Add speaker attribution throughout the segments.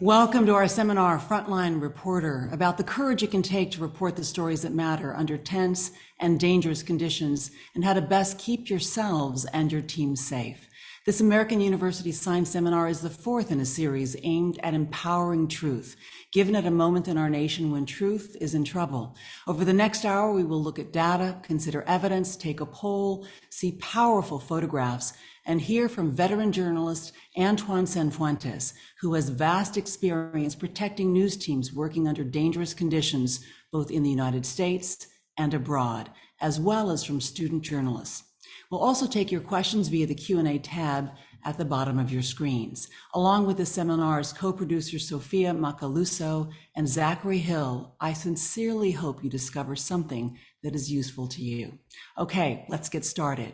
Speaker 1: Welcome to our seminar, Frontline Reporter, about the courage it can take to report the stories that matter under tense and dangerous conditions, and how to best keep yourselves and your team safe. This American University Science Seminar is the fourth in a series aimed at empowering truth, given at a moment in our nation when truth is in trouble. Over the next hour, we will look at data, consider evidence, take a poll, see powerful photographs, and hear from veteran journalist Antoine Sanfuentes, who has vast experience protecting news teams working under dangerous conditions, both in the United States and abroad, as well as from student journalists. We'll also take your questions via the Q&A tab at the bottom of your screens. Along with the seminar's co-producers Sophia Macaluso and Zachary Hill, I sincerely hope you discover something that is useful to you. Okay, let's get started.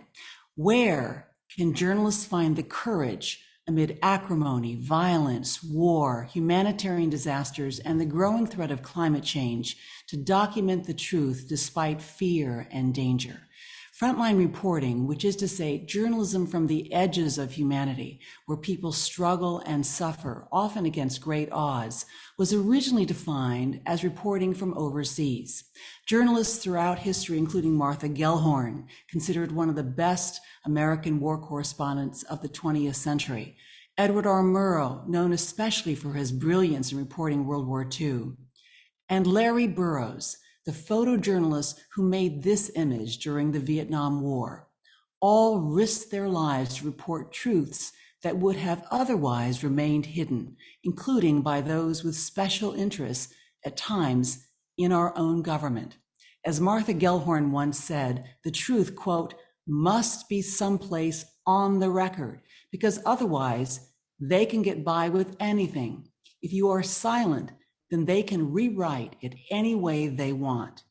Speaker 1: Where can journalists find the courage amid acrimony, violence, war, humanitarian disasters, and the growing threat of climate change to document the truth despite fear and danger? Frontline reporting, which is to say journalism from the edges of humanity, where people struggle and suffer, often against great odds, was originally defined as reporting from overseas. Journalists throughout history, including Martha Gellhorn, considered one of the best American war correspondents of the 20th century. Edward R. Murrow, known especially for his brilliance in reporting World War II. And Larry Burroughs, the photojournalists who made this image during the Vietnam War, all risked their lives to report truths that would have otherwise remained hidden, including by those with special interests at times in our own government. As Martha Gellhorn once said, the truth, quote, must be someplace on the record, because otherwise they can get by with anything. If you are silent, then they can rewrite it any way they want.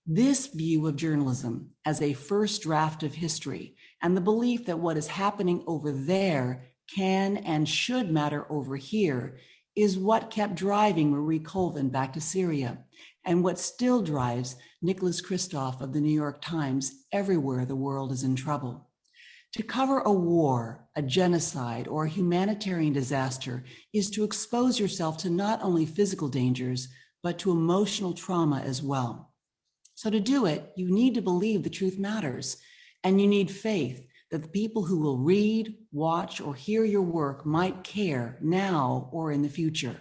Speaker 1: This view of journalism as a first draft of history, and the belief that what is happening over there can and should matter over here, is what kept driving Marie Colvin back to Syria, and what still drives Nicholas Kristof of the New York Times everywhere the world is in trouble. To cover a war, a genocide, or a humanitarian disaster is to expose yourself to not only physical dangers, but to emotional trauma as well. So to do it, you need to believe the truth matters, and you need faith that the people who will read, watch, or hear your work might care now or in the future.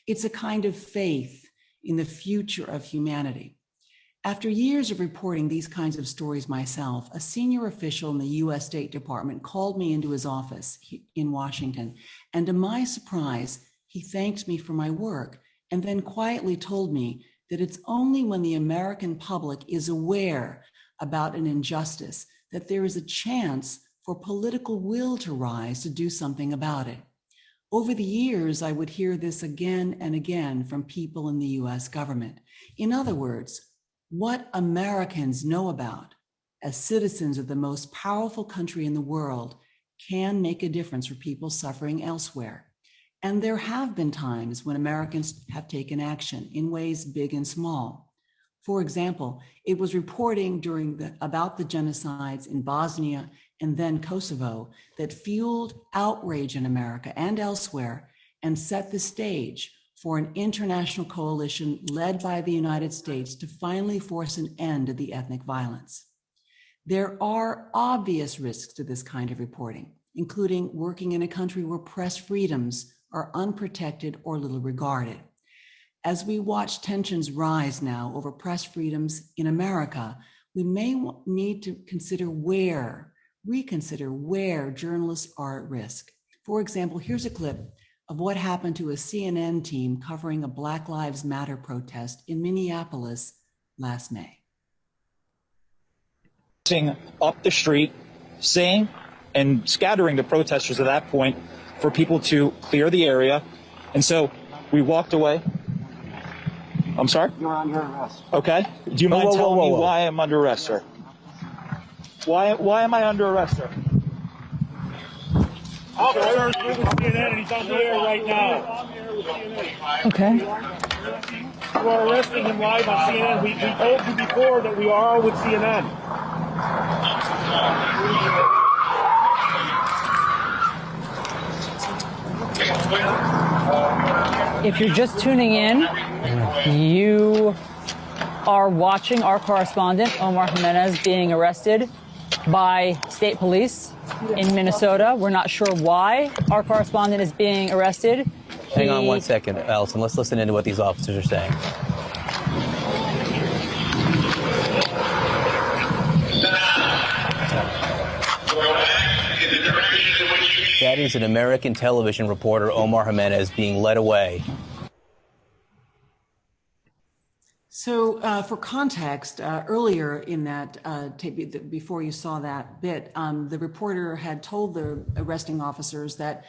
Speaker 1: It's a kind of faith in the future of humanity. After years of reporting these kinds of stories myself, a senior official in the US State Department called me into his office in Washington, and to my surprise, he thanked me for my work and then quietly told me that it's only when the American public is aware about an injustice that there is a chance for political will to rise to do something about it. Over the years, I would hear this again and again from people in the US government. In other words, what Americans know about as citizens of the most powerful country in the world can make a difference for people suffering elsewhere. And there have been times when Americans have taken action in ways big and small. For example, it was reporting about the genocides in Bosnia and then Kosovo that fueled outrage in America and elsewhere and set the stage for an international coalition led by the United States to finally force an end to the ethnic violence. There are obvious risks to this kind of reporting, including working in a country where press freedoms are unprotected or little regarded. As we watch tensions rise now over press freedoms in America, we may need to reconsider where journalists are at risk. For example, here's a clip of what happened to a CNN team covering a Black Lives Matter protest in Minneapolis last May.
Speaker 2: Up the street, saying and scattering the protesters at that point for people to clear the area. And so we walked away. I'm sorry?
Speaker 3: You're under arrest.
Speaker 2: Okay. Do you mind telling me why I'm under arrest, sir? Why am I under arrest, sir?
Speaker 4: Officer, with CNN, and he's on the air right now.
Speaker 5: Okay.
Speaker 4: You are arresting him live on CNN. We told you before that we are with CNN.
Speaker 3: If you're just tuning in, you are watching our correspondent, Omar Jimenez, being arrested by state police in Minnesota. We're not sure why our correspondent is being arrested.
Speaker 5: Hang on one second, Allison. Let's listen into what these officers are saying. That is an American television reporter, Omar Jimenez, being led away.
Speaker 1: So for context, earlier in that tape, before you saw that bit, the reporter had told the arresting officers that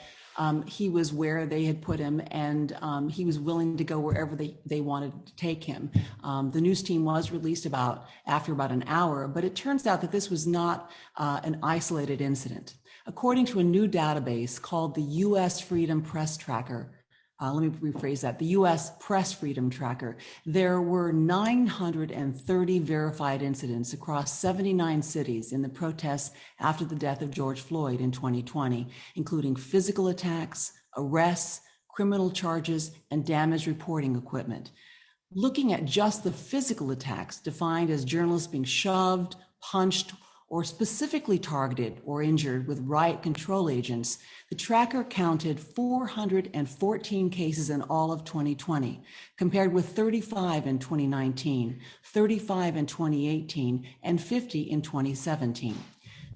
Speaker 1: he was where they had put him, and he was willing to go wherever they wanted to take him. The news team was released after about an hour, but it turns out that this was not an isolated incident. According to a new database called the U.S. Freedom Press Tracker, let me rephrase that, the U.S. Press Freedom Tracker, there were 930 verified incidents across 79 cities in the protests after the death of George Floyd in 2020, including physical attacks, arrests, criminal charges, and damaged reporting equipment. Looking at just the physical attacks, defined as journalists being shoved, punched, or specifically targeted or injured with riot control agents, the tracker counted 414 cases in all of 2020, compared with 35 in 2019, 35 in 2018, and 50 in 2017.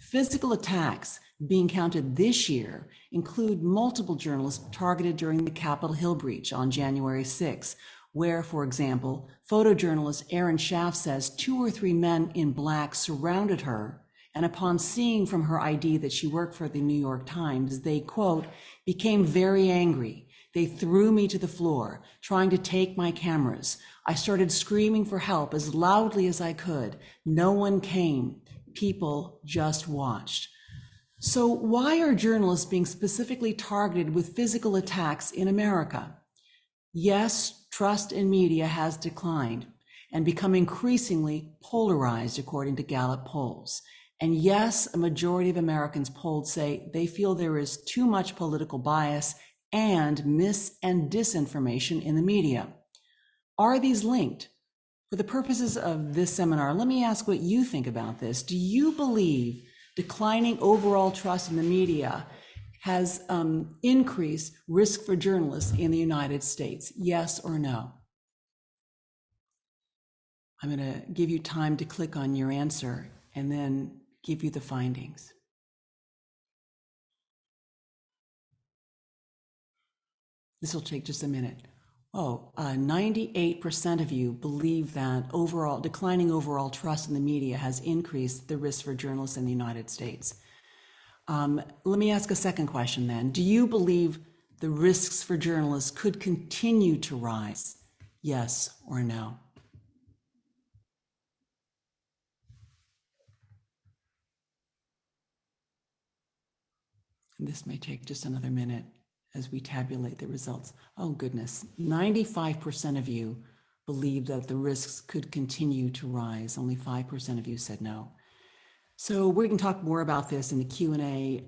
Speaker 1: Physical attacks being counted this year include multiple journalists targeted during the Capitol Hill breach on January 6, where, for example, photojournalist Aaron Schaff says 2 or 3 men in black surrounded her, and upon seeing from her ID that she worked for the New York Times, they, quote, became very angry. They threw me to the floor, trying to take my cameras. I started screaming for help as loudly as I could. No one came. People just watched. So why are journalists being specifically targeted with physical attacks in America? Yes, trust in media has declined and become increasingly polarized, according to Gallup polls. And yes, a majority of Americans polled say they feel there is too much political bias and mis- and disinformation in the media. Are these linked? For the purposes of this seminar, let me ask what you think about this. Do you believe declining overall trust in the media has increased risk for journalists in the United States? Yes or no? I'm going to give you time to click on your answer and then give you the findings. This will take just a minute. 98% of you believe that declining overall trust in the media has increased the risk for journalists in the United States. Let me ask a second question then. Do you believe the risks for journalists could continue to rise? Yes or no? And this may take just another minute as we tabulate the results. Oh goodness, 95% of you believe that the risks could continue to rise. Only 5% of you said no. So we can talk more about this in the Q&A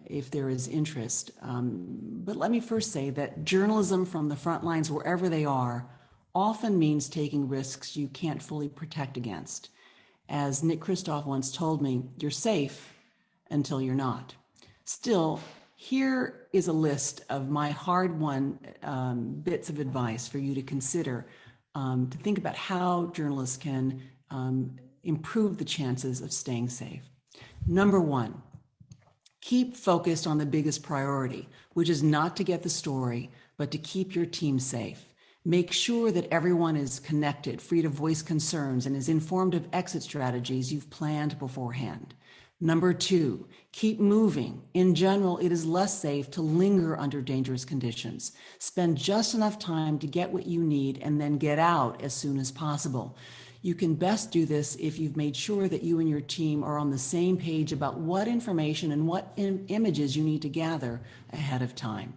Speaker 1: if there is interest. But let me first say that journalism from the front lines, wherever they are, often means taking risks you can't fully protect against. As Nick Kristof once told me, you're safe until you're not. Still, here is a list of my hard-won bits of advice for you to consider to think about how journalists can improve the chances of staying safe. Number one, keep focused on the biggest priority, which is not to get the story, but to keep your team safe. Make sure that everyone is connected, free to voice concerns, and is informed of exit strategies you've planned beforehand. Number two, keep moving. In general, it is less safe to linger under dangerous conditions. Spend just enough time to get what you need and then get out as soon as possible. You can best do this if you've made sure that you and your team are on the same page about what information and what images you need to gather ahead of time.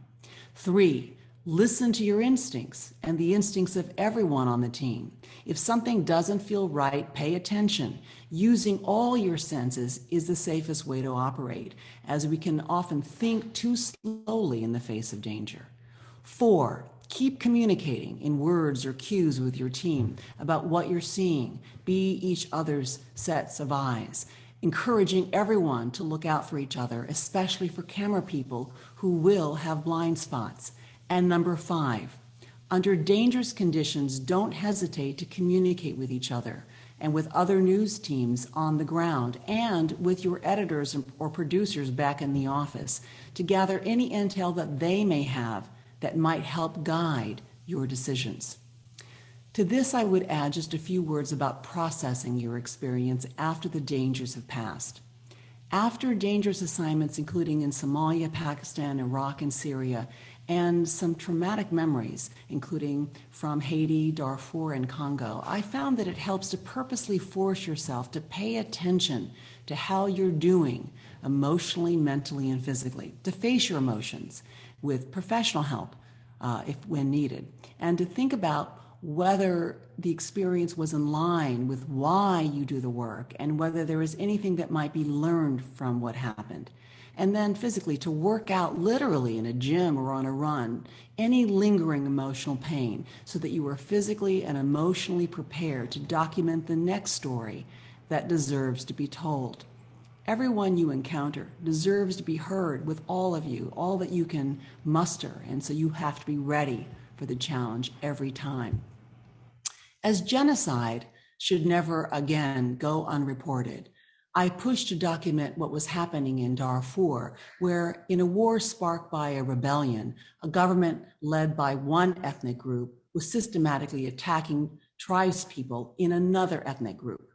Speaker 1: Three, listen to your instincts and the instincts of everyone on the team. If something doesn't feel right, pay attention. Using all your senses is the safest way to operate, as we can often think too slowly in the face of danger. Four, Keep communicating in words or cues with your team about what you're seeing. Be each other's sets of eyes, encouraging everyone to look out for each other, especially for camera people who will have blind spots. And number 5, under dangerous conditions, don't hesitate to communicate with each other and with other news teams on the ground and with your editors or producers back in the office to gather any intel that they may have that might help guide your decisions. To this, I would add just a few words about processing your experience after the dangers have passed. After dangerous assignments, including in Somalia, Pakistan, Iraq, and Syria, and some traumatic memories, including from Haiti, Darfur, and Congo, I found that it helps to purposely force yourself to pay attention to how you're doing emotionally, mentally, and physically, to face your emotions with professional help when needed, and to think about whether the experience was in line with why you do the work and whether there is anything that might be learned from what happened. And then physically to work out literally in a gym or on a run any lingering emotional pain so that you are physically and emotionally prepared to document the next story that deserves to be told. Everyone you encounter deserves to be heard with all of you, all that you can muster, and so you have to be ready for the challenge every time. As genocide should never again go unreported, I pushed to document what was happening in Darfur, where in a war sparked by a rebellion, a government led by one ethnic group was systematically attacking tribespeople in another ethnic group.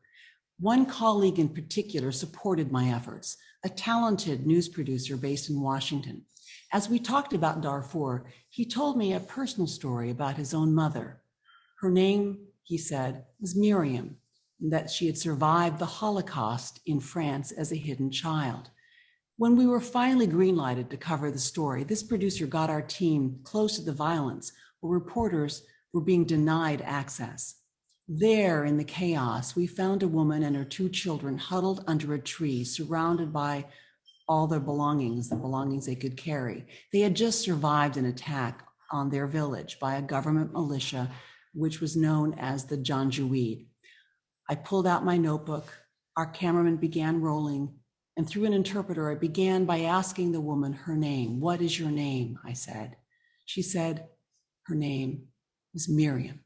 Speaker 1: One colleague in particular supported my efforts, a talented news producer based in Washington. As we talked about Darfur, he told me a personal story about his own mother. Her name, he said, was Miriam, and that she had survived the Holocaust in France as a hidden child. When we were finally green-lighted to cover the story, this producer got our team close to the violence where reporters were being denied access. There, in the chaos, we found a woman and her 2 children huddled under a tree, surrounded by all their belongings, the belongings they could carry. They had just survived an attack on their village by a government militia, which was known as the Janjaweed. I pulled out my notebook, our cameraman began rolling, and through an interpreter, I began by asking the woman her name. "What is your name?" I said. She said her name was Miriam,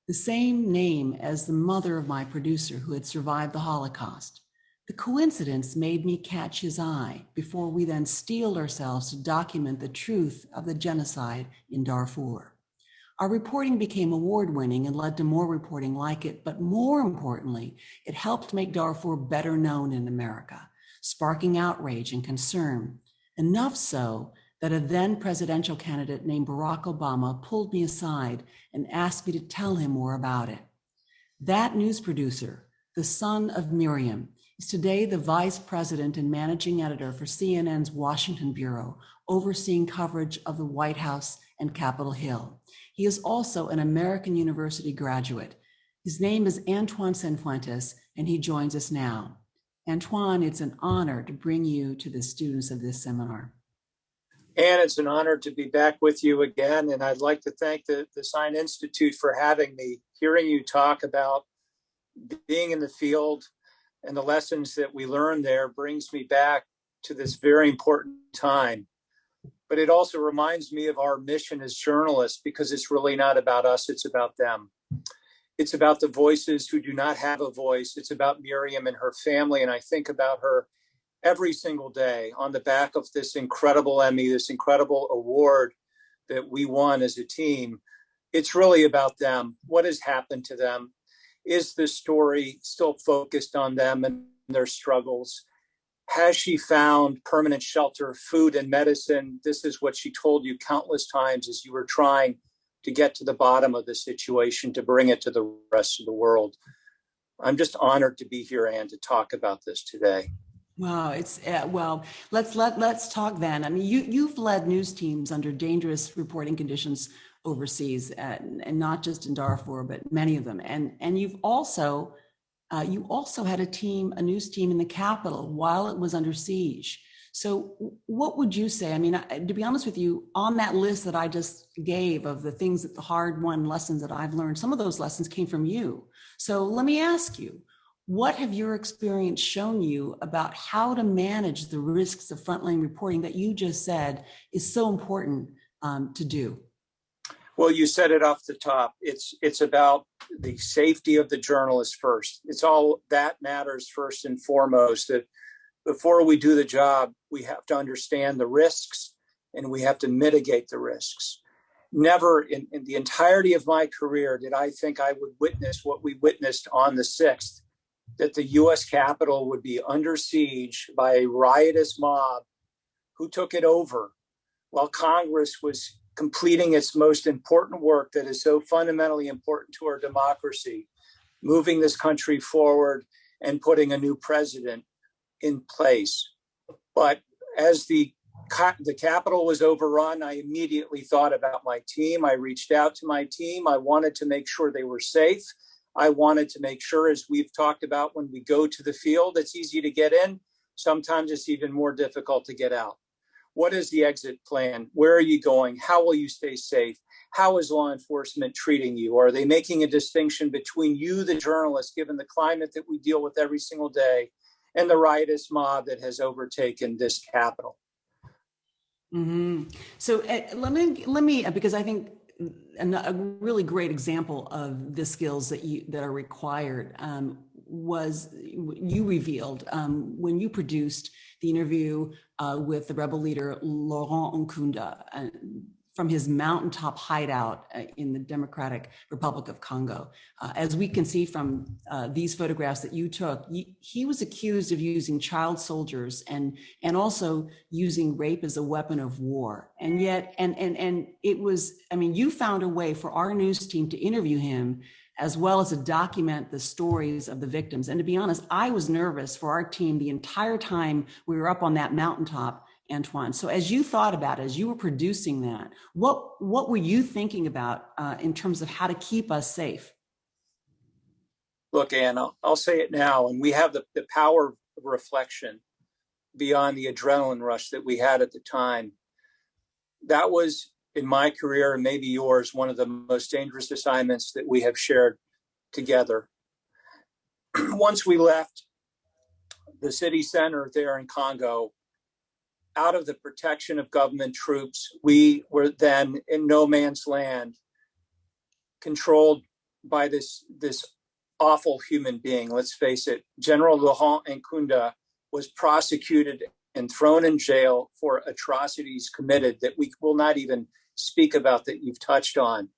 Speaker 1: the same name as the mother of my producer who had survived the Holocaust. The coincidence made me catch his eye before we then steeled ourselves to document the truth of the genocide in Darfur. Our reporting became award-winning and led to more reporting like it, but more importantly, it helped make Darfur better known in America, sparking outrage and concern, enough so that a then presidential candidate named Barack Obama pulled me aside and asked me to tell him more about it. That news producer, the son of Miriam, is today the vice president and managing editor for CNN's Washington Bureau, overseeing coverage of the White House and Capitol Hill. He is also an American University graduate. His name is Antoine Sanfuentes, and he joins us now. Antoine, it's an honor to bring you to the students of this seminar.
Speaker 6: Anne, it's an honor to be back with you again, and I'd like to thank the Sign Institute for having me. Hearing you talk about being in the field and the lessons that we learned there brings me back to this very important time. But it also reminds me of our mission as journalists, because it's really not about us, it's about them. It's about the voices who do not have a voice. It's about Miriam and her family, and I think about her every single day on the back of this incredible Emmy, this incredible award that we won as a team. It's really about them. What has happened to them? Is the story still focused on them and their struggles? Has she found permanent shelter, food, and medicine? This is what she told you countless times as you were trying to get to the bottom of the situation, to bring it to the rest of the world. I'm just honored to be here, Anne, to talk about this today.
Speaker 1: Wow, it's well. Let's talk then. I mean, you've led news teams under dangerous reporting conditions overseas, and not just in Darfur, but many of them. And you've also you also had a news team in the capital while it was under siege. So what would you say? I mean, to be honest with you, on that list that I just gave of the things that the hard-won lessons that I've learned, some of those lessons came from you. So let me ask you, what have your experience shown you about how to manage the risks of frontline reporting that you just said is so important to do?
Speaker 6: Well, you said it off the top. It's about the safety of the journalist first. It's all that matters first and foremost. That before we do the job, we have to understand the risks and we have to mitigate the risks. Never in the entirety of my career did I think I would witness what we witnessed on the 6th, that the U.S. Capitol would be under siege by a riotous mob who took it over while Congress was completing its most important work that is so fundamentally important to our democracy, moving this country forward and putting a new president in place. But as the Capitol was overrun, I immediately thought about my team. I reached out to my team. I wanted to make sure they were safe. I wanted to make sure, as we've talked about, when we go to the field, it's easy to get in. Sometimes it's even more difficult to get out. What is the exit plan? Where are you going? How will you stay safe? How is law enforcement treating you? Are they making a distinction between you, the journalist, given the climate that we deal with every single day, and the riotous mob that has overtaken this Capitol?
Speaker 1: Mm-hmm. So let me, because I think a really great example of the skills that are required was you revealed when you produced the interview with the rebel leader Laurent Nkunda from his mountaintop hideout in the Democratic Republic of Congo. As we can see from these photographs that you took, he was accused of using child soldiers and also using rape as a weapon of war. And yet, and it was, I mean, you found a way for our news team to interview him as well as to document the stories of the victims. And to be honest, I was nervous for our team the entire time we were up on that mountaintop, Antoine. So as you thought about it, as you were producing that, what were you thinking about in terms of how to keep us safe?
Speaker 6: Look, Ann, I'll say it now, and we have the power of reflection beyond the adrenaline rush that we had at the time. That was, in my career, and maybe yours, one of the most dangerous assignments that we have shared together. Once we left the city center there in Congo, out of the protection of government troops, we were then in no man's land, controlled by this awful human being. Let's face it, General Laurent Nkunda was prosecuted and thrown in jail for atrocities committed that we will not even speak about, that you've touched on.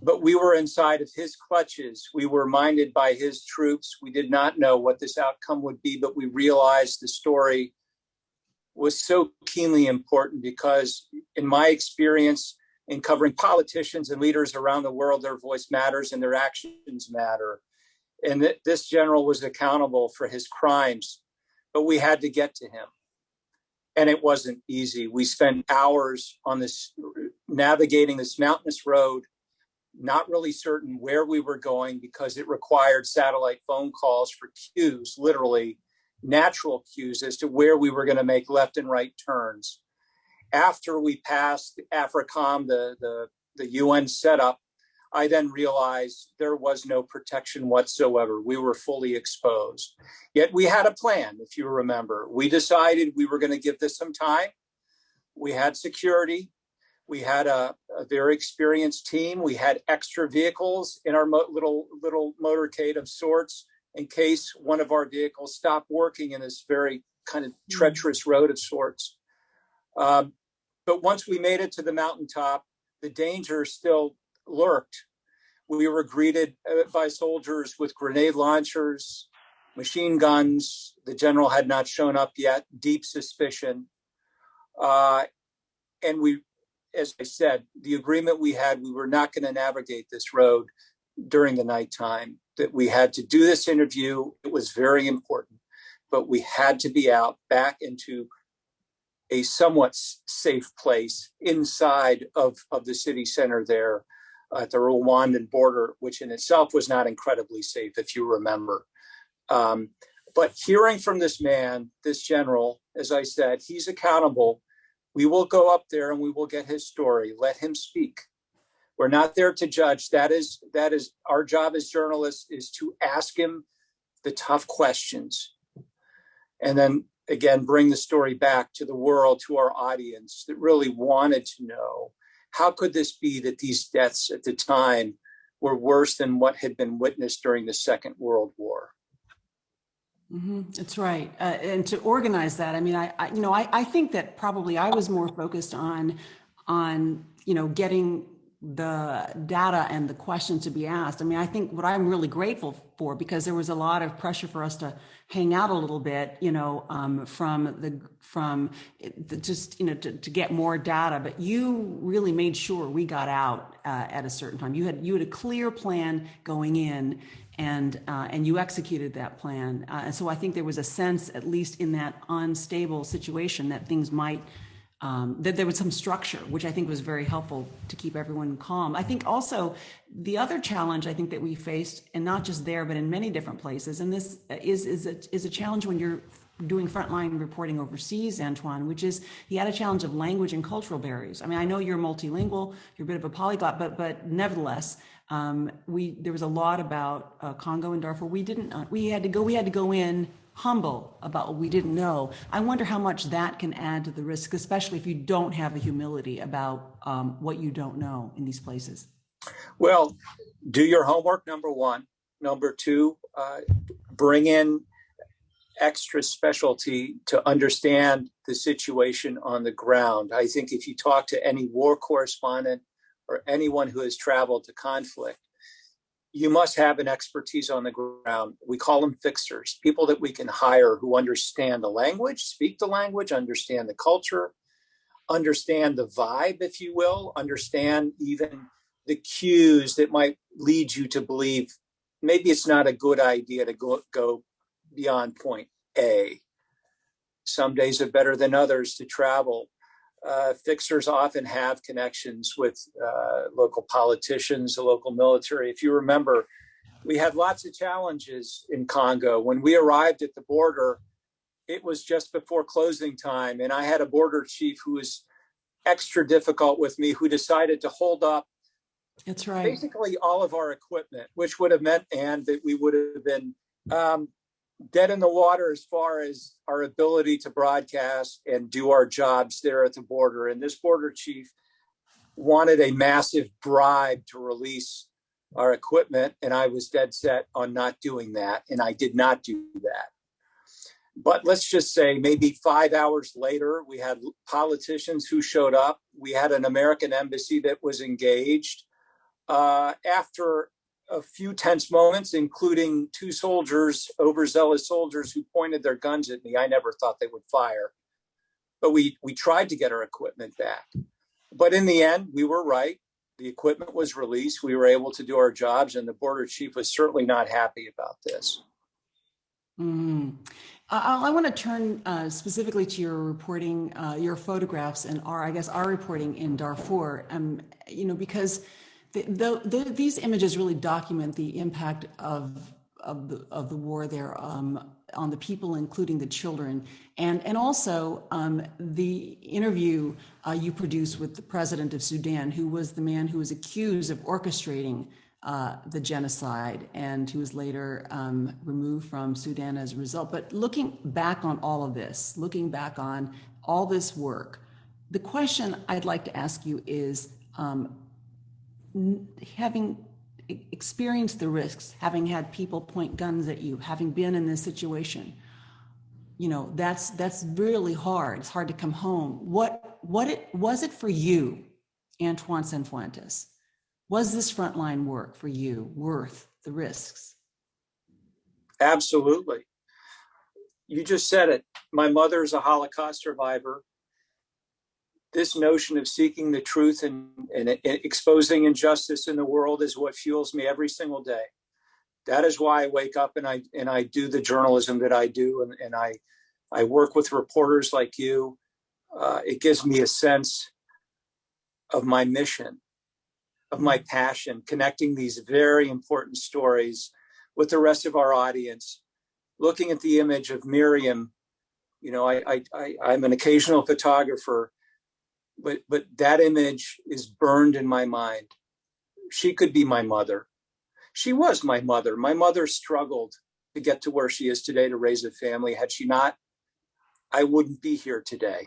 Speaker 6: But we were inside of his clutches. We were minded by his troops. We did not know what this outcome would be, but we realized the story was so keenly important because, in my experience in covering politicians and leaders around the world, their voice matters and their actions matter. And this general was accountable for his crimes, but we had to get to him. And it wasn't easy. We spent hours on this, navigating this mountainous road, not really certain where we were going because it required satellite phone calls for cues, literally natural cues as to where we were going to make left and right turns. After we passed AFRICOM, the UN setup, I then realized there was no protection whatsoever. We were fully exposed. Yet we had a plan, if you remember. We decided we were going to give this some time. We had security. We had a very experienced team. We had extra vehicles in our little motorcade of sorts in case one of our vehicles stopped working in this very kind of treacherous road of sorts. But once we made it to the mountaintop, the danger still lurked. We were greeted by soldiers with grenade launchers, machine guns. The general had not shown up yet, deep suspicion. And we, as I said, the agreement we had, we were not going to navigate this road during the nighttime, that we had to do this interview. It was very important, but we had to be out back into a somewhat safe place inside of the city center there at the Rwandan border, which in itself was not incredibly safe, if you remember. But hearing from this man, this general, as I said, he's accountable. We will go up there and we will get his story. Let him speak. We're not there to judge. That is our job as journalists, is to ask him the tough questions. And then again, bring the story back to the world, to our audience that really wanted to know, how could this be that these deaths at the time were worse than what had been witnessed during the Second World War?
Speaker 1: That's right. And to organize that, I mean, I think that probably I was more focused on, getting the data and the questions to be asked. I mean, I think what I'm really grateful for, because there was a lot of pressure for us to hang out a little bit, to get more data, but you really made sure we got out at a certain time. You had a clear plan going in, and you executed that plan. And so I think there was a sense, at least in that unstable situation, that things might, that there was some structure, which I think was very helpful to keep everyone calm. I think also the other challenge I think that we faced, and not just there, but in many different places, and this is a challenge when you're doing frontline reporting overseas, Antoine, which is the added challenge of language and cultural barriers. I mean, I know you're multilingual, you're a bit of a polyglot, but nevertheless, there was a lot about Congo and Darfur. We had to go in humble about what we didn't know. I wonder how much that can add to the risk, especially if you don't have the humility about what you don't know in these places.
Speaker 6: Well, do your homework, number one. Number two, bring in extra specialty to understand the situation on the ground. I think if you talk to any war correspondent or anyone who has traveled to conflict, you must have an expertise on the ground. We call them fixers, people that we can hire who understand the language, speak the language, understand the culture, understand the vibe, if you will, understand even the cues that might lead you to believe maybe it's not a good idea to go beyond point A. Some days are better than others to travel. Fixers often have connections with local politicians, the local military. If you remember, we had lots of challenges in Congo. When we arrived at the border, it was just before closing time, and I had a border chief who was extra difficult with me, who decided to hold up
Speaker 1: That's right.
Speaker 6: basically all of our equipment, which would have meant, and that we would have been dead in the water as far as our ability to broadcast and do our jobs there at the border. And this border chief wanted a massive bribe to release our equipment, and I was dead set on not doing that, and I did not do that. But let's just say maybe 5 hours later, we had politicians who showed up. We had an American embassy that was engaged. After a few tense moments, including two soldiers, overzealous soldiers, who pointed their guns at me. I never thought they would fire, but we tried to get our equipment back. But in the end, we were right. The equipment was released. We were able to do our jobs, and the border chief was certainly not happy about this.
Speaker 1: Mm-hmm. I want to turn specifically to your reporting, your photographs, and our reporting in Darfur. Because these images really document the impact of the war there on the people, including the children, and also the interview you produced with the president of Sudan, who was the man who was accused of orchestrating the genocide and who was later removed from Sudan as a result. But looking back on all of this, looking back on all this work, the question I'd like to ask you is, having experienced the risks, having had people point guns at you, having been in this situation, that's really hard. It's hard to come home. What was it for you, Antoine Sanfuentes? Was this frontline work for you worth the risks?
Speaker 6: Absolutely. You just said it. My mother is a Holocaust survivor. This notion of seeking the truth and exposing injustice in the world is what fuels me every single day. That is why I wake up and I do the journalism that I do, and I work with reporters like you. It gives me a sense of my mission, of my passion, connecting these very important stories with the rest of our audience looking at the image of Miriam, I'm an occasional photographer, but that image is burned in my mind. She could be my mother. She was my mother. My mother struggled to get to where she is today to raise a family. Had she not, I wouldn't be here today.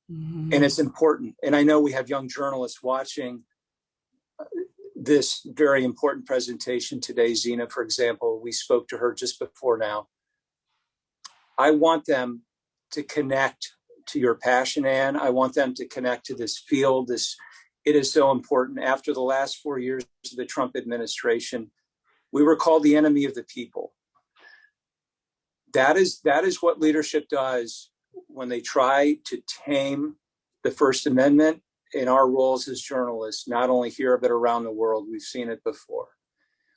Speaker 6: And it's important. And I know we have young journalists watching this very important presentation today. Zena, for example, we spoke to her just before now. I want them to connect to your passion, Anne. I want them to connect to this field. It is so important. After the last 4 years of the Trump administration, we were called the enemy of the people. That is what leadership does when they try to tame the First Amendment in our roles as journalists, not only here, but around the world. We've seen it before.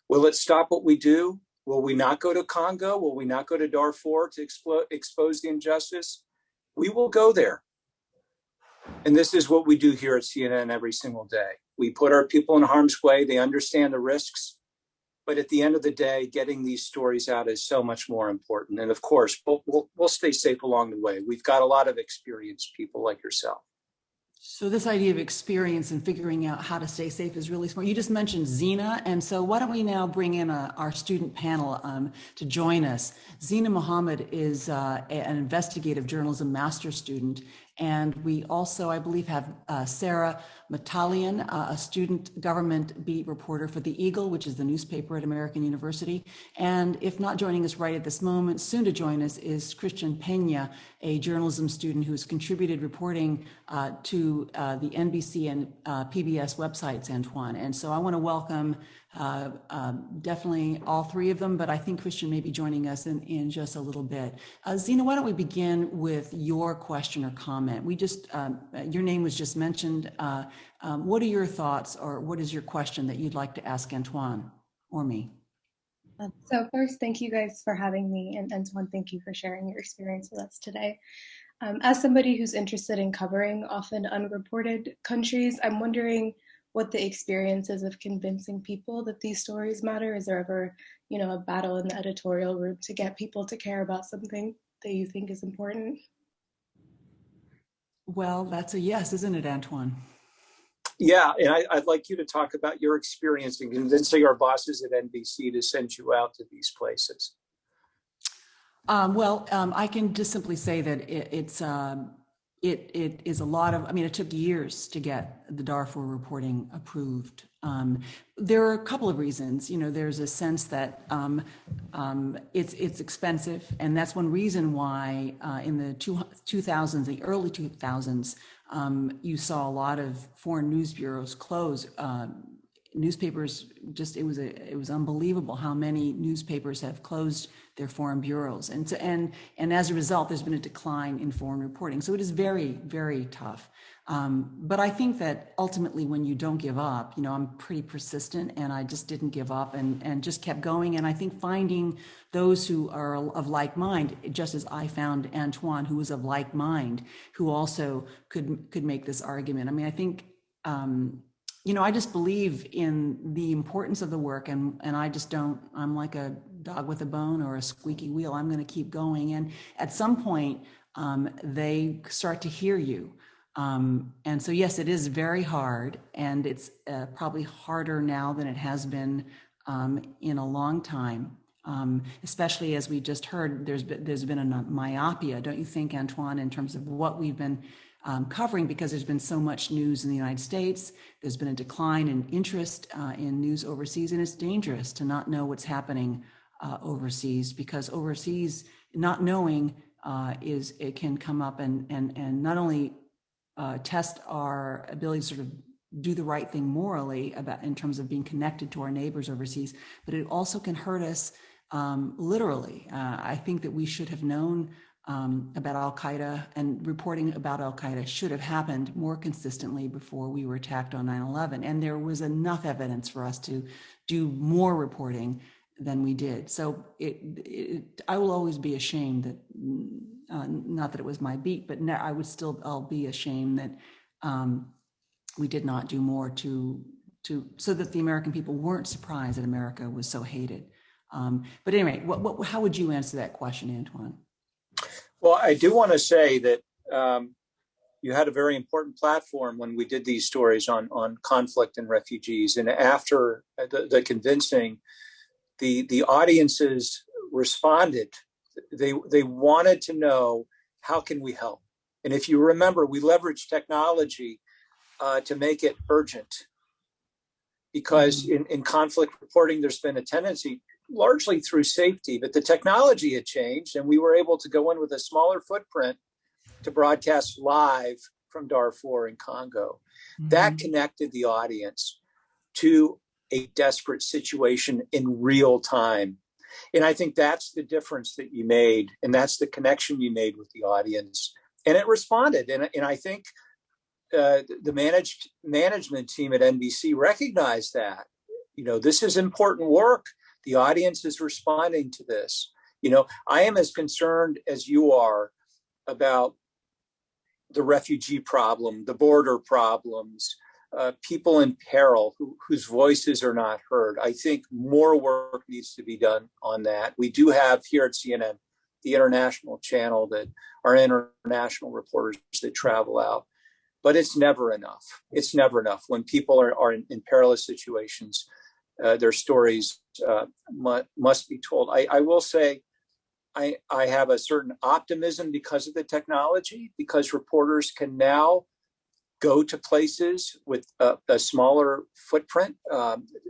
Speaker 6: Will it stop what we do? Will we not go to Congo? Will we not go to Darfur to expose the injustice? We will go there. And this is what we do here at CNN every single day. We put our people in harm's way. They understand the risks. But at the end of the day, getting these stories out is so much more important. And of course, we'll stay safe along the way. We've got a lot of experienced people like yourself.
Speaker 1: So this idea of experience and figuring out how to stay safe is really smart. You just mentioned Zena, and so why don't we now bring in our student panel to join us. Zena Mohammed is an investigative journalism master's student, and we also, I believe, have Sarah Matalian, a student government beat reporter for The Eagle, which is the newspaper at American University. And if not joining us right at this moment, soon to join us is Christian Pena, a journalism student who's contributed reporting to the NBC and PBS websites, Antoine. And so I want to welcome definitely all three of them, but I think Christian may be joining us in just a little bit. Zena, why don't we begin with your question or comment? We just, your name was just mentioned. What are your thoughts, or what is your question that you'd like to ask Antoine or me?
Speaker 7: So first, thank you guys for having me, and Antoine, thank you for sharing your experience with us today. As somebody who's interested in covering often unreported countries, I'm wondering what the experience is of convincing people that these stories matter. Is there ever, a battle in the editorial room to get people to care about something that you think is important?
Speaker 1: Well, that's a yes, isn't it, Antoine?
Speaker 6: Yeah, and I'd like you to talk about your experience in convincing our bosses at NBC to send you out to these places.
Speaker 1: I can just simply say that it is a lot of, it took years to get the Darfur reporting approved. There are a couple of reasons. There's a sense that it's expensive, and that's one reason why in the 2000s, the early 2000s, you saw a lot of foreign news bureaus close. Newspapers just, it was unbelievable how many newspapers have closed their foreign bureaus, and as a result, there's been a decline in foreign reporting. So it is very, very tough. But I think that ultimately, when you don't give up, I'm pretty persistent, and I just didn't give up and just kept going. And I think finding those who are of like mind, just as I found Antoine, who was of like mind, who also could make this argument. I think. I just believe in the importance of the work, and I just don't, I'm like a dog with a bone or a squeaky wheel. I'm going to keep going. And at some point, they start to hear you. And so, yes, it is very hard, and it's probably harder now than it has been in a long time. Especially as we just heard, there's been a myopia, don't you think, Antoine, in terms of what we've been covering, because there's been so much news in the United States. There's been a decline in interest in news overseas, and it's dangerous to not know what's happening overseas, because overseas, not knowing it can come up and not only test our ability to sort of do the right thing morally in terms of being connected to our neighbors overseas, but it also can hurt us literally. I think that we should have known about Al-Qaeda, and reporting about Al-Qaeda should have happened more consistently before we were attacked on 9/11. And there was enough evidence for us to do more reporting than we did. So I will always be ashamed that, not that it was my beat, but I'll be ashamed that we did not do more so that the American people weren't surprised that America was so hated. But anyway, how would you answer that question, Antoine?
Speaker 6: Well, I do want to say that you had a very important platform when we did these stories on conflict and refugees. And after the convincing, the audiences responded. They wanted to know, how can we help? And if you remember, we leveraged technology to make it urgent. Because in conflict reporting, there's been a tendency, largely through safety, but the technology had changed, and we were able to go in with a smaller footprint to broadcast live from Darfur and Congo. That connected the audience to a desperate situation in real time. And I think that's the difference that you made, and that's the connection you made with the audience. And it responded. And I think the management team at NBC recognized that, this is important work. The audience is responding to this. I am as concerned as you are about the refugee problem, the border problems, people in peril whose voices are not heard. I think more work needs to be done on that. We do have here at CNN, the international channel that are international reporters that travel out. But it's never enough. It's never enough. When people are in perilous situations, their stories must be told. I will say, I have a certain optimism because of the technology, because reporters can now go to places with a smaller footprint,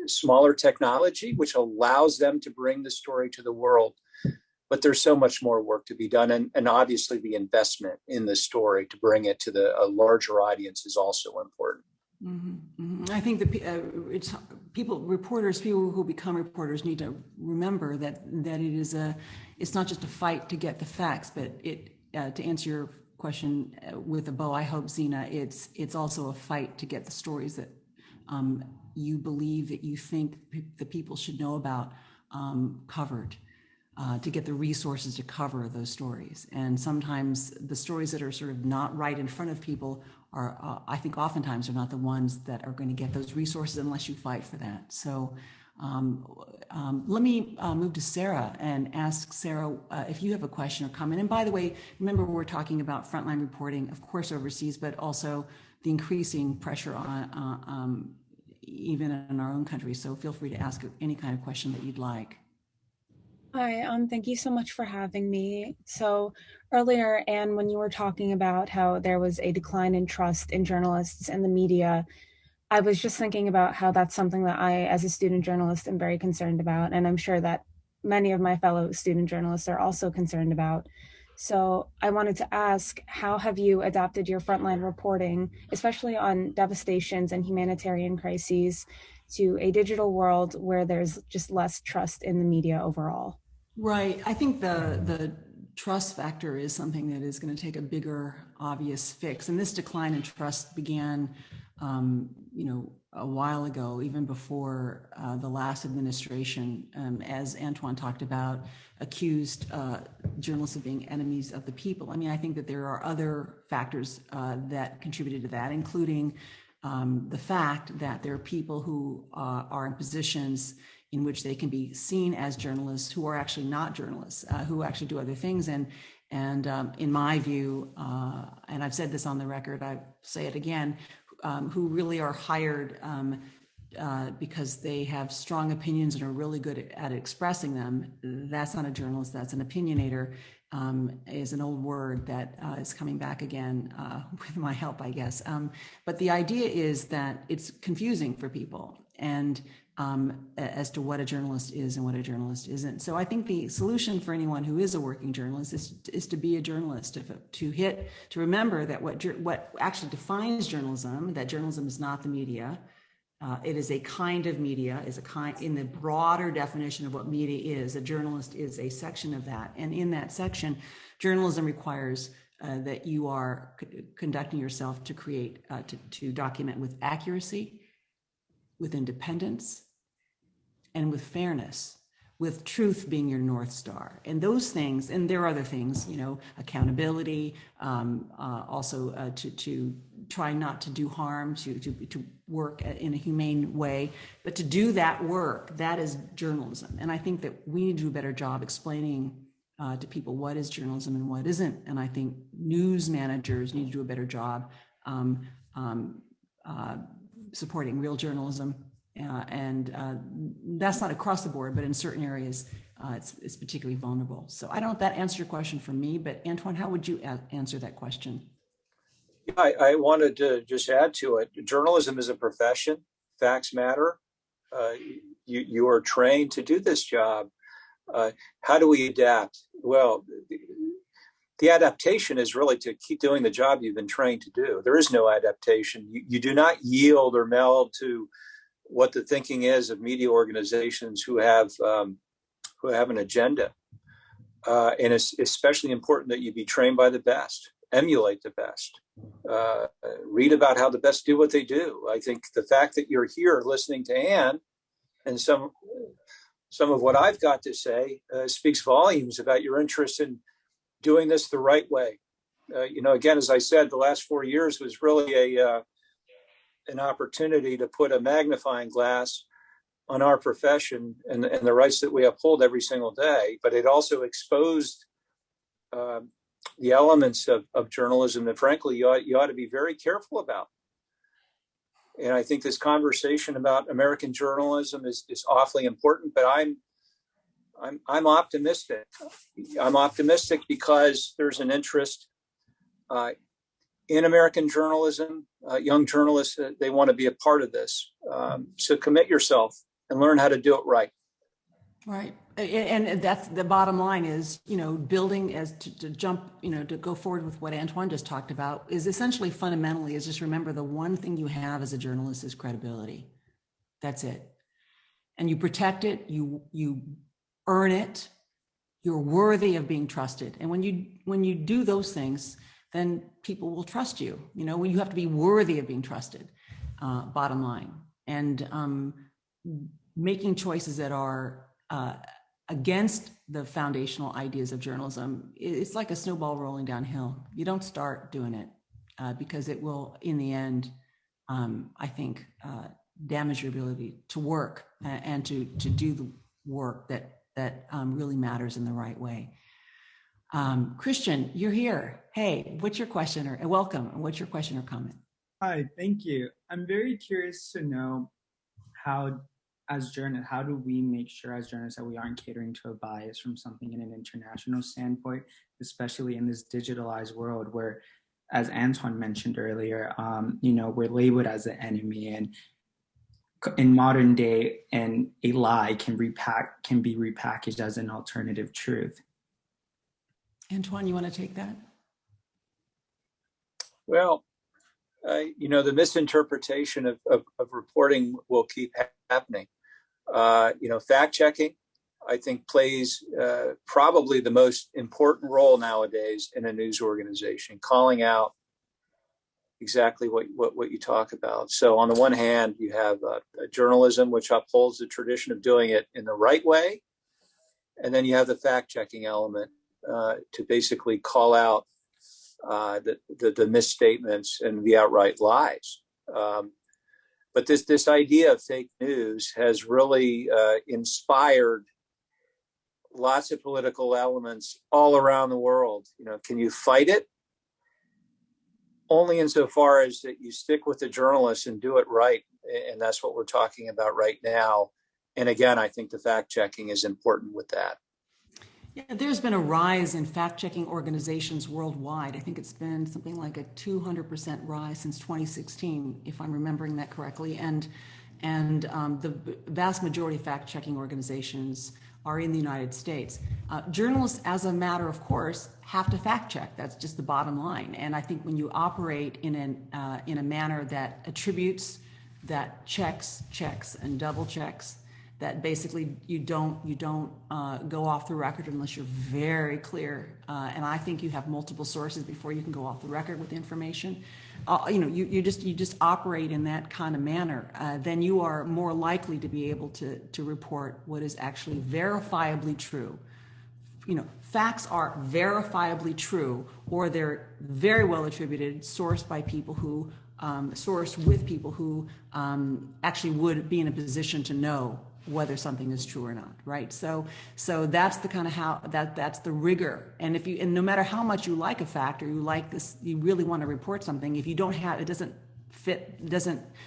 Speaker 6: smaller technology, which allows them to bring the story to the world. But there's so much more work to be done. And obviously the investment in the story to bring it to a larger audience is also important.
Speaker 1: I think that reporters, people who become reporters need to remember that it's not just a fight to get the facts, but to answer your question with a bow, I hope, Zena, it's also a fight to get the stories that you believe, that you think the people should know about, covered. To get the resources to cover those stories. And sometimes the stories that are sort of not right in front of people are, I think oftentimes are not the ones that are going to get those resources unless you fight for that. So let me move to Sarah and ask Sarah if you have a question or comment. And by the way, remember we're talking about frontline reporting, of course, overseas, but also the increasing pressure on even in our own country. So feel free to ask any kind of question that you'd like.
Speaker 8: Hi, thank you so much for having me. So earlier, Anne, when you were talking about how there was a decline in trust in journalists and the media, I was just thinking about how that's something that I, as a student journalist, am very concerned about. And I'm sure that many of my fellow student journalists are also concerned about. So I wanted to ask, how have you adapted your frontline reporting, especially on devastations and humanitarian crises, to a digital world where there's just less trust in the media overall?
Speaker 1: Right. I think the trust factor is something that is going to take a bigger, obvious fix. And this decline in trust began, a while ago, even before the last administration, as Antoine talked about, accused journalists of being enemies of the people. I mean, I think that there are other factors that contributed to that, including the fact that there are people who are in positions in which they can be seen as journalists who are actually not journalists, who actually do other things. And in my view, and I've said this on the record, I say it again, who really are hired because they have strong opinions and are really good at expressing them. That's not a journalist, that's an opinionator, is an old word that is coming back again with my help, I guess. But the idea is that it's confusing for people, and as to what a journalist is and what a journalist isn't. So I think the solution for anyone who is a working journalist is to be a journalist, to remember that what actually defines journalism, that journalism is not the media. It is a kind of media, in the broader definition of what media is. A journalist is a section of that. And in that section, journalism requires that you are conducting yourself to create, to document with accuracy, with independence, and with fairness, with truth being your North Star. And those things, and there are other things, accountability, also to try not to do harm, to work in a humane way, but to do that work, that is journalism. And I think that we need to do a better job explaining to people what is journalism and what isn't. And I think news managers need to do a better job supporting real journalism. And that's not across the board, but in certain areas, it's particularly vulnerable. So I don't know if that answered your question for me, but Antoine, how would you answer that question?
Speaker 6: I wanted to just add to it. Journalism is a profession. Facts matter. You are trained to do this job. How do we adapt? Well, the adaptation is really to keep doing the job you've been trained to do. There is no adaptation. You do not yield or meld to what the thinking is of media organizations who have an agenda. And it's especially important that you be trained by the best, emulate the best, read about how the best do what they do. I think the fact that you're here listening to Anne and some of what I've got to say speaks volumes about your interest in doing this the right way. Again, as I said, the last 4 years was really an opportunity to put a magnifying glass on our profession and the rights that we uphold every single day. But it also exposed the elements of journalism that, frankly, you ought to be very careful about. And I think this conversation about American journalism is awfully important. But I'm optimistic. I'm optimistic because there's an interest in American journalism. Young journalists, they want to be a part of this. So commit yourself and learn how to do it right.
Speaker 1: Right. And that's the bottom line is, building to jump, to go forward with what Antoine just talked about is essentially fundamentally is just remember the one thing you have as a journalist is credibility. That's it. And you protect it, you earn it, you're worthy of being trusted. And when you do those things, then people will trust you. You have to be worthy of being trusted, bottom line. And making choices that are against the foundational ideas of journalism, it's like a snowball rolling downhill. You don't start doing it because it will, in the end, I think, damage your ability to work and to do the work that really matters in the right way. Christian, you're here. Hey, what's your question or welcome? What's your question or comment?
Speaker 9: Hi, thank you. I'm very curious to know how do we make sure as journalists that we aren't catering to a bias from something in an international standpoint, especially in this digitalized world where, as Antoine mentioned earlier, we're labeled as the enemy, and in modern day, and a lie can be repackaged as an alternative truth.
Speaker 1: Antoine, you want to take that?
Speaker 6: Well, the misinterpretation of reporting will keep happening. Fact checking, I think, plays probably the most important role nowadays in a news organization, calling out exactly what you talk about. So on the one hand, you have a journalism which upholds the tradition of doing it in the right way. And then you have the fact checking element to basically call out the misstatements and the outright lies. But this idea of fake news has really inspired lots of political elements all around the world. Can you fight it? Only insofar as that you stick with the journalists and do it right. And that's what we're talking about right now. And again, I think the fact checking is important with that.
Speaker 1: Yeah, there's been a rise in fact-checking organizations worldwide. I think it's been something like a 200% rise since 2016, if I'm remembering that correctly. And the vast majority of fact-checking organizations are in the United States. Journalists, as a matter of course, have to fact-check. That's just the bottom line. And I think when you operate in a manner that attributes, that checks, and double checks, that basically you don't go off the record unless you're very clear. And I think you have multiple sources before you can go off the record with information. You just operate in that kind of manner. Then you are more likely to be able to report what is actually verifiably true. facts are verifiably true, or they're very well attributed, sourced by people who, sourced with people who actually would be in a position to know whether something is true or not, right? So that's the kind of that's the rigor. And and no matter how much you like a fact or you like this, you really want to report something, if you don't have, it doesn't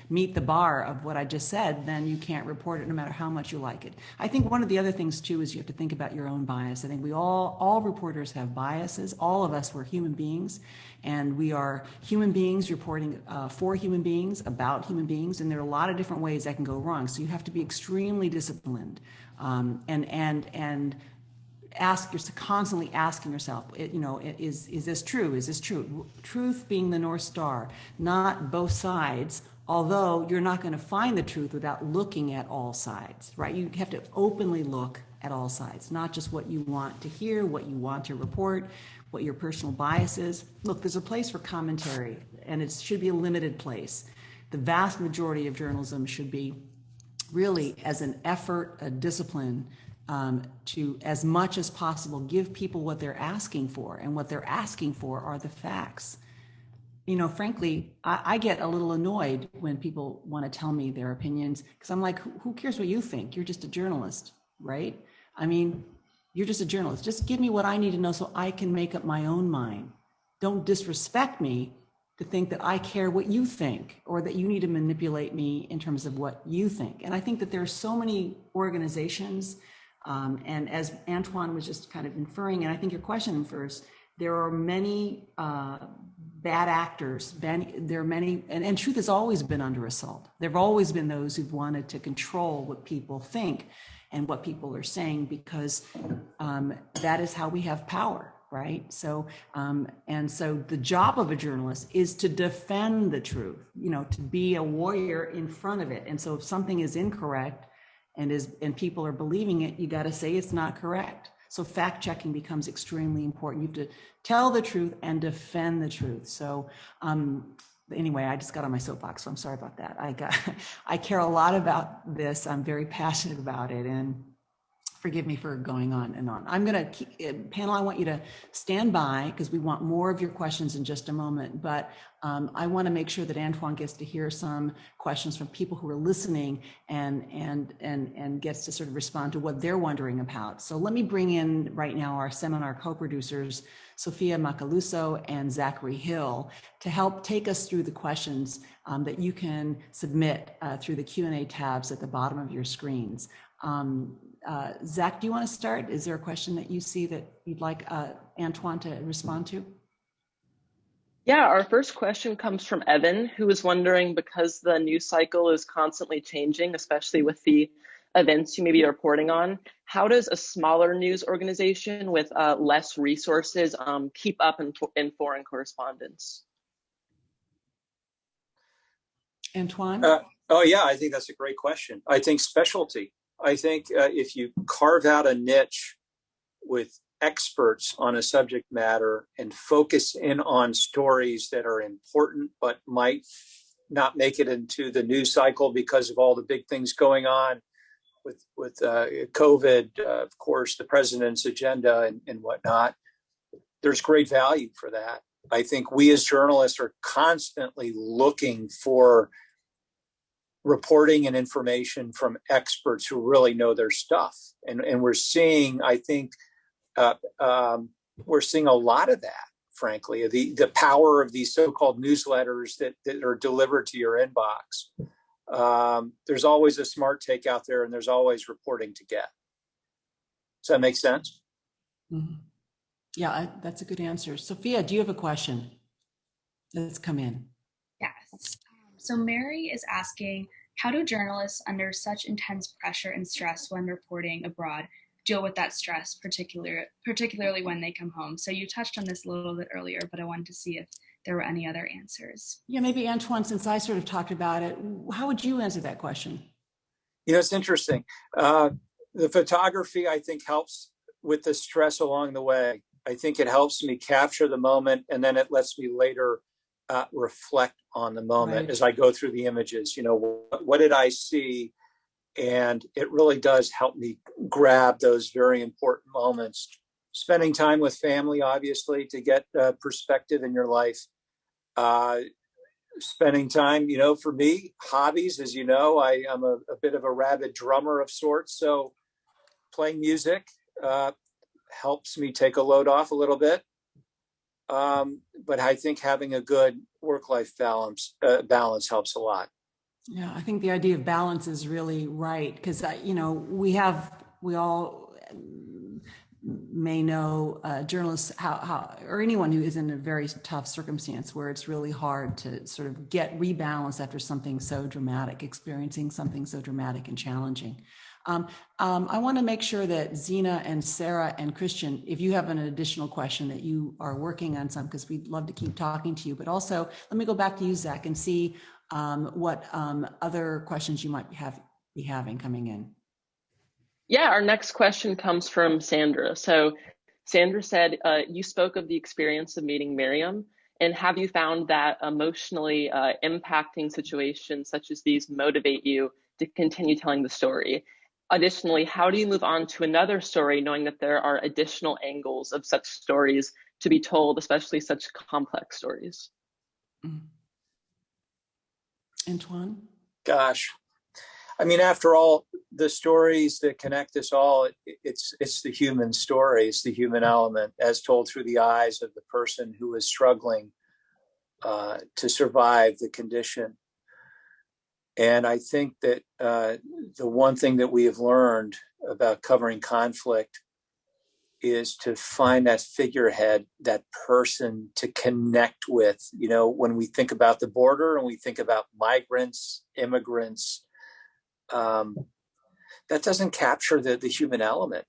Speaker 1: meet the bar of what I just said, then you can't report it no matter how much you like it. I think one of the other things too is you have to think about your own bias. I think we all reporters have biases. All of us, we're human beings, and we are human beings reporting for human beings, about human beings, and there are a lot of different ways that can go wrong. So you have to be extremely disciplined and constantly asking yourself, is this true? Is this true? Truth being the North Star, not both sides, although you're not going to find the truth without looking at all sides, right? You have to openly look at all sides, not just what you want to hear, what you want to report, what your personal bias is. Look, there's a place for commentary, and it should be a limited place. The vast majority of journalism should be really as an effort, a discipline, to, as much as possible, give people what they're asking for, and what they're asking for are the facts. Frankly, I get a little annoyed when people want to tell me their opinions, because I'm like, who cares what you think? You're just a journalist, right? I mean, you're just a journalist. Just give me what I need to know so I can make up my own mind. Don't disrespect me to think that I care what you think, or that you need to manipulate me in terms of what you think. And I think that there are so many organizations, and as Antoine was just kind of inferring, and I think your question infers, there are many bad actors. There are many, and truth has always been under assault. There have always been those who've wanted to control what people think and what people are saying, because that is how we have power, right? So, and so the job of a journalist is to defend the truth, to be a warrior in front of it. And so if something is incorrect, and people are believing it, you got to say it's not correct. So fact checking becomes extremely important. You have to tell the truth and defend the truth. So anyway, I just got on my soapbox, so I'm sorry about that. I care a lot about this. I'm very passionate about it, and forgive me for going on and on. I'm going to panel, I want you to stand by, because we want more of your questions in just a moment. But I want to make sure that Antoine gets to hear some questions from people who are listening, and gets to sort of respond to what they're wondering about. So let me bring in right now our seminar co-producers, Sophia Macaluso and Zachary Hill, to help take us through the questions that you can submit through the Q&A tabs at the bottom of your screens. Zach, do you want to start? Is there a question that you see that you'd like Antoine to respond to?
Speaker 10: Yeah, our first question comes from Evan, who is wondering, because the news cycle is constantly changing, especially with the events you may be reporting on, how does a smaller news organization with less resources keep up in foreign correspondence?
Speaker 1: Antoine?
Speaker 6: Oh yeah, I think that's a great question. I think specialty. I think if you carve out a niche with experts on a subject matter and focus in on stories that are important but might not make it into the news cycle because of all the big things going on with COVID, of course, the president's agenda and whatnot, there's great value for that. I think we as journalists are constantly looking for reporting and information from experts who really know their stuff. And we're seeing, I think, we're seeing a lot of that, frankly, the power of these so-called newsletters that are delivered to your inbox. There's always a smart take out there, and there's always reporting to get. Does that make sense?
Speaker 1: Mm-hmm. Yeah, that's a good answer. Sophia, do you have a question that's come in?
Speaker 11: Yes. So Mary is asking, how do journalists under such intense pressure and stress when reporting abroad deal with that stress, particularly when they come home? So you touched on this a little bit earlier, but I wanted to see if there were any other answers.
Speaker 1: Yeah, maybe Antoine, since I sort of talked about it, how would you answer that question?
Speaker 6: It's interesting. The photography, I think, helps with the stress along the way. I think it helps me capture the moment, and then it lets me later reflect on the moment as I go through the images. What did I see? And it really does help me grab those very important moments spending time with family, obviously, to get perspective in your life. Spending time, for me, hobbies, as you know, I'm a bit of a rabid drummer of sorts. So playing music helps me take a load off a little bit. But I think having a good work-life balance helps a lot.
Speaker 1: Yeah, I think the idea of balance is really right, because we all may know journalists how or anyone who is in a very tough circumstance where it's really hard to sort of get rebalanced after something so dramatic, experiencing something so dramatic and challenging. I want to make sure that Zena and Sarah and Christian, if you have an additional question that you are working on some, because we'd love to keep talking to you, but also let me go back to you, Zach, and see what other questions you might be having coming in.
Speaker 10: Yeah, our next question comes from Sandra. So Sandra said, you spoke of the experience of meeting Miriam, and have you found that emotionally impacting situations such as these motivate you to continue telling the story? Additionally, how do you move on to another story knowing that there are additional angles of such stories to be told, especially such complex stories?
Speaker 1: Antoine?
Speaker 6: Gosh, I mean, after all, the stories that connect us all, it's the human story, it's the human element as told through the eyes of the person who is struggling to survive the condition. And I think that the one thing that we have learned about covering conflict is to find that figurehead, that person to connect with. When we think about the border and we think about migrants, immigrants, that doesn't capture the human element.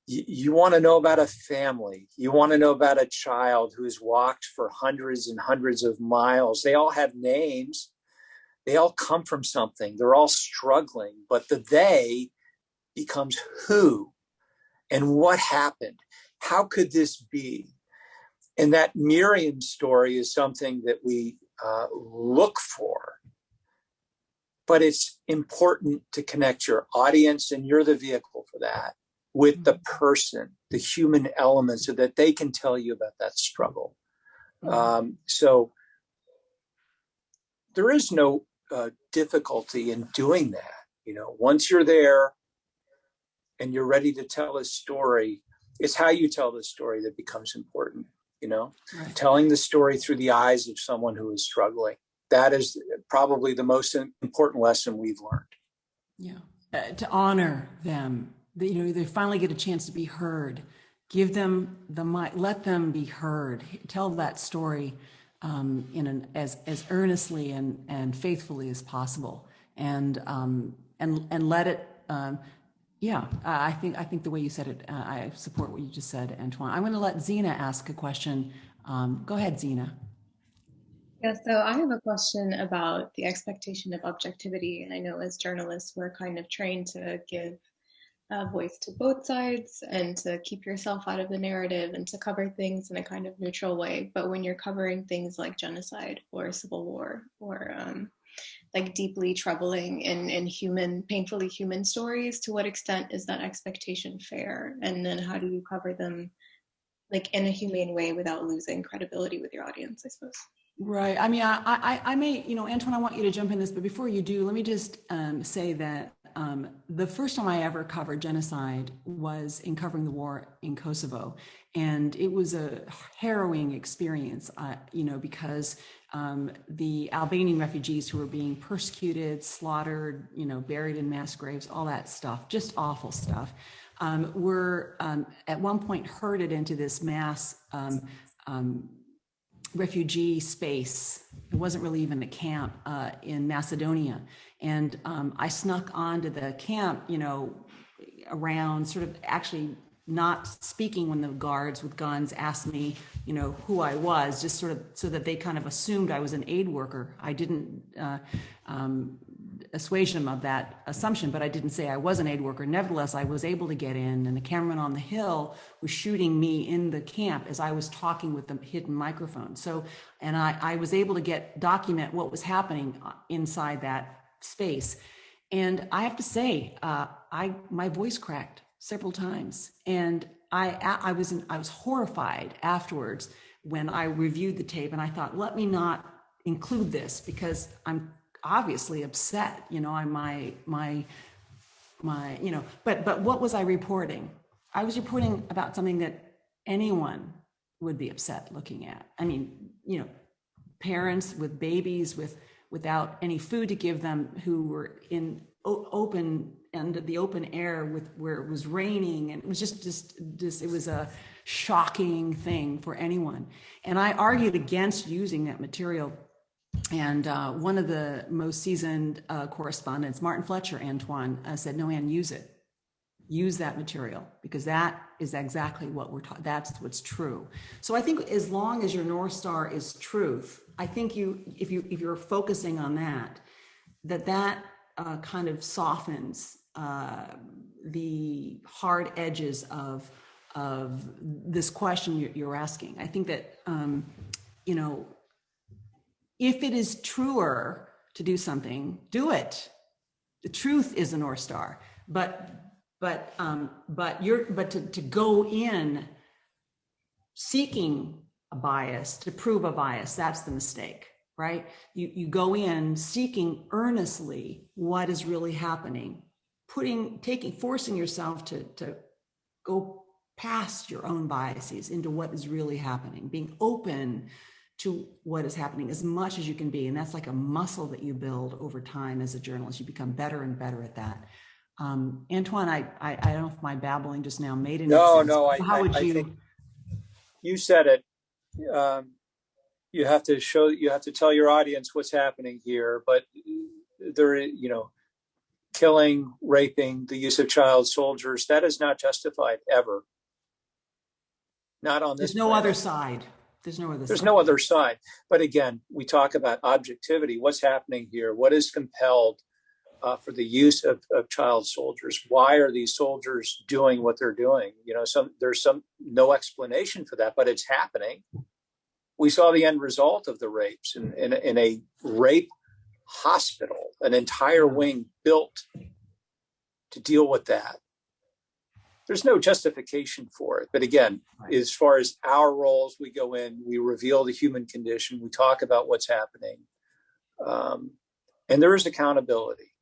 Speaker 6: You want to know about a family. You want to know about a child who's walked for hundreds and hundreds of miles. They all have names. They all come from something. They're all struggling, but the they becomes who and what happened. How could this be? And that Miriam story is something that we look for. But it's important to connect your audience, and you're the vehicle for that, with the person, the human element, so that they can tell you about that struggle. So there is no difficulty in doing that. Once you're there and you're ready to tell a story, it's how you tell the story that becomes important. Right. Telling the story through the eyes of someone who is struggling. That is probably the most important lesson we've learned.
Speaker 1: Yeah, to honor them. They finally get a chance to be heard. Give them the mic. Let them be heard. Tell that story as earnestly and faithfully as possible. And let it. I think the way you said it, I support what you just said, Antoine. I'm going to let Zena ask a question. Go ahead, Zena.
Speaker 7: Yeah, so I have a question about the expectation of objectivity. And I know as journalists, we're kind of trained to give a voice to both sides and to keep yourself out of the narrative and to cover things in a kind of neutral way. But when you're covering things like genocide or civil war or like deeply troubling and painfully human stories, to what extent is that expectation fair? And then how do you cover them like in a humane way without losing credibility with your audience, I suppose?
Speaker 1: Right. I mean, I may, Antoine, I want you to jump in this, but before you do, let me just say that the first time I ever covered genocide was in covering the war in Kosovo. And it was a harrowing experience, because the Albanian refugees who were being persecuted, slaughtered, buried in mass graves, all that stuff, just awful stuff, were at one point herded into this mass refugee space. It wasn't really even a camp in Macedonia. And I snuck onto the camp, around sort of actually not speaking when the guards with guns asked me, who I was, just sort of so that they kind of assumed I was an aid worker. I didn't assuage them of that assumption, but I didn't say I was an aid worker. Nevertheless, I was able to get in, and the cameraman on the hill was shooting me in the camp as I was talking with the hidden microphone. So, and I was able to document what was happening inside that space. And I have to say, my voice cracked several times. And I was horrified afterwards when I reviewed the tape, and I thought, let me not include this because I'm obviously upset. You know, but what was I reporting? I was reporting about something that anyone would be upset looking at. I mean, you know, parents with babies without any food to give them, who were in the open air where it was raining, and it was just it was a shocking thing for anyone. And I argued against using that material. And one of the most seasoned correspondents, Martin Fletcher, Antoine, said, "No, Ann, use it. Use that material, because that is exactly what we're talking. That's what's true." So I think as long as your North Star is truth, I think if you're focusing on that kind of softens the hard edges of this question you're asking. I think that you know, if it is truer to do something, do it. The truth is a North Star, but to go in seeking a bias, to prove a bias, that's the mistake, right? You go in seeking earnestly what is really happening, forcing yourself to go past your own biases into what is really happening, being open to what is happening as much as you can be. And that's like a muscle that you build over time as a journalist. You become better and better at that. Antoine, I don't know if my babbling just now made any sense.
Speaker 6: No,
Speaker 1: How would
Speaker 6: I think you said it. You have to tell your audience what's happening here, but there, you know, killing, raping, the use of child soldiers, that is not justified ever. Not on this.
Speaker 1: There's no other side. There's no other side.
Speaker 6: But again, we talk about objectivity. What's happening here? What is compelled for the use of child soldiers? Why are these soldiers doing what they're doing? You know, there's no explanation for that, but it's happening. We saw the end result of the rapes in a rape hospital, an entire wing built to deal with that. There's no justification for it. But again, as far as our roles, we go in, we reveal the human condition, we talk about what's happening, and there is accountability.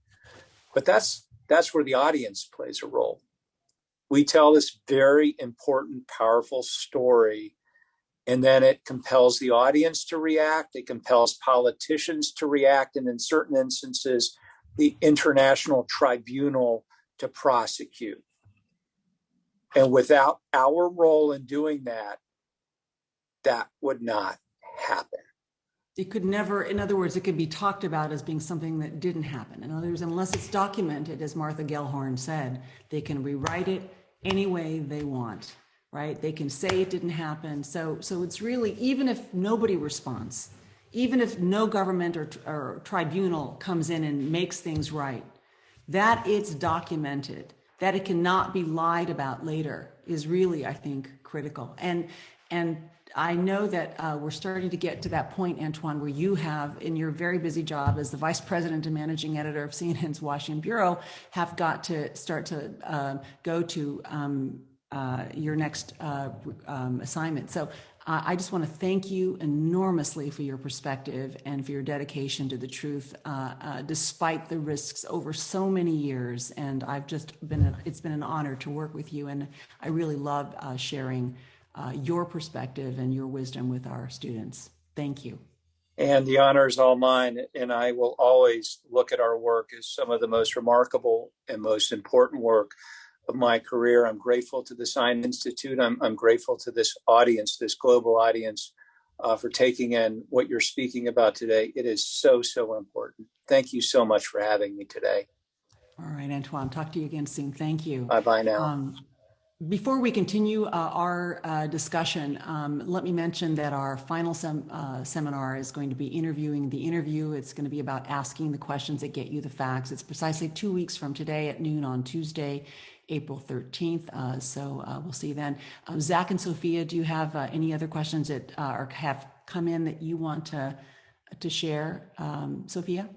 Speaker 6: But that's where the audience plays a role. We tell this very important, powerful story, and then it compels the audience to react. It compels politicians to react, and in certain instances, the international tribunal to prosecute. And without our role in doing that, that would not happen.
Speaker 1: It could never, in other words, it could be talked about as being something that didn't happen. In other words, unless it's documented, as Martha Gellhorn said, they can rewrite it any way they want, right? They can say it didn't happen. So it's really, even if nobody responds, even if no government or tribunal comes in and makes things right, that it's documented, that it cannot be lied about later is really, I think, critical. And I know that we're starting to get to that point, Antoine, where you have, in your very busy job as the vice president and managing editor of CNN's Washington Bureau, have got to start to go to your next assignment. So I just want to thank you enormously for your perspective and for your dedication to the truth, despite the risks over so many years. And it's been an honor to work with you. And I really love sharing your perspective and your wisdom with our students. Thank you.
Speaker 6: And the honor is all mine. And I will always look at our work as some of the most remarkable and most important work of my career. I'm grateful to the Sign Institute. I'm grateful to this audience, this global audience, for taking in what you're speaking about today. It is so, so important. Thank you so much for having me today.
Speaker 1: All right, Antoine, talk to you again soon. Thank you.
Speaker 6: Bye-bye now.
Speaker 1: Before we continue our discussion, let me mention that our final seminar is going to be interviewing the interview. It's going to be about asking the questions that get you the facts. It's precisely 2 weeks from today at noon on Tuesday, April 13th. So we'll see you then. Zach and Sophia, do you have any other questions that have come in that you want to share? Sophia?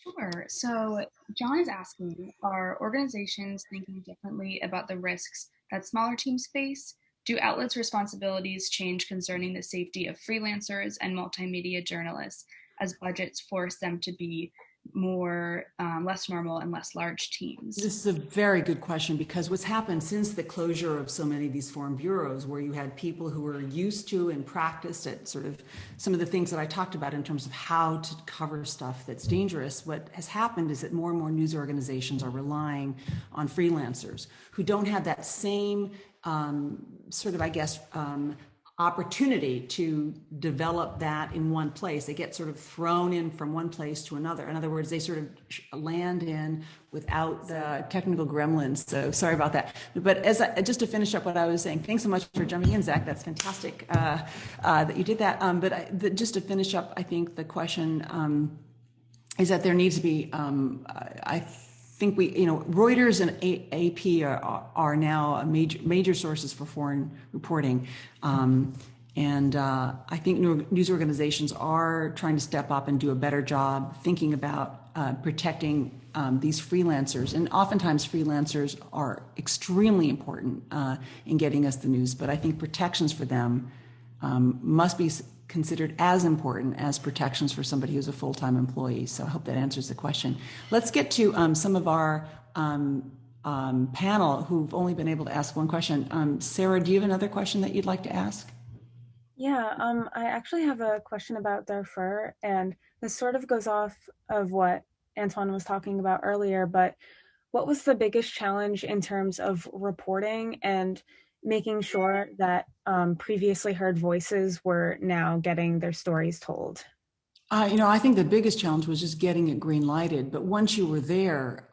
Speaker 11: Sure. So John is asking, are organizations thinking differently about the risks that smaller teams face? Do outlets' responsibilities change concerning the safety of freelancers and multimedia journalists as budgets force them to be more less normal and less large teams?
Speaker 1: This is a very good question, because what's happened since the closure of so many of these foreign bureaus, where you had people who were used to and practiced at sort of some of the things that I talked about in terms of how to cover stuff that's dangerous, what has happened is that more and more news organizations are relying on freelancers who don't have that same sort of, I guess, opportunity to develop that in one place. They get sort of thrown in from one place to another. In other words, they sort of land in without the technical gremlins. So sorry about that. But just to finish up what I was saying, thanks so much for jumping in, Zach. That's fantastic that you did that. Just to finish up, I think the question is that there needs to be, I think Reuters and AP are now major sources for foreign reporting. I think news organizations are trying to step up and do a better job thinking about protecting these freelancers. And oftentimes freelancers are extremely important in getting us the news, but I think protections for them must be considered as important as protections for somebody who's a full-time employee. So I hope that answers the question. Let's get to some of our panel who've only been able to ask one question. Sarah, do you have another question that you'd like to ask?
Speaker 8: Yeah, I actually have a question about Darfur, and this sort of goes off of what Antoine was talking about earlier, but what was the biggest challenge in terms of reporting and making sure that previously heard voices were now getting their stories told?
Speaker 1: I think the biggest challenge was just getting it green lighted. But once you were there,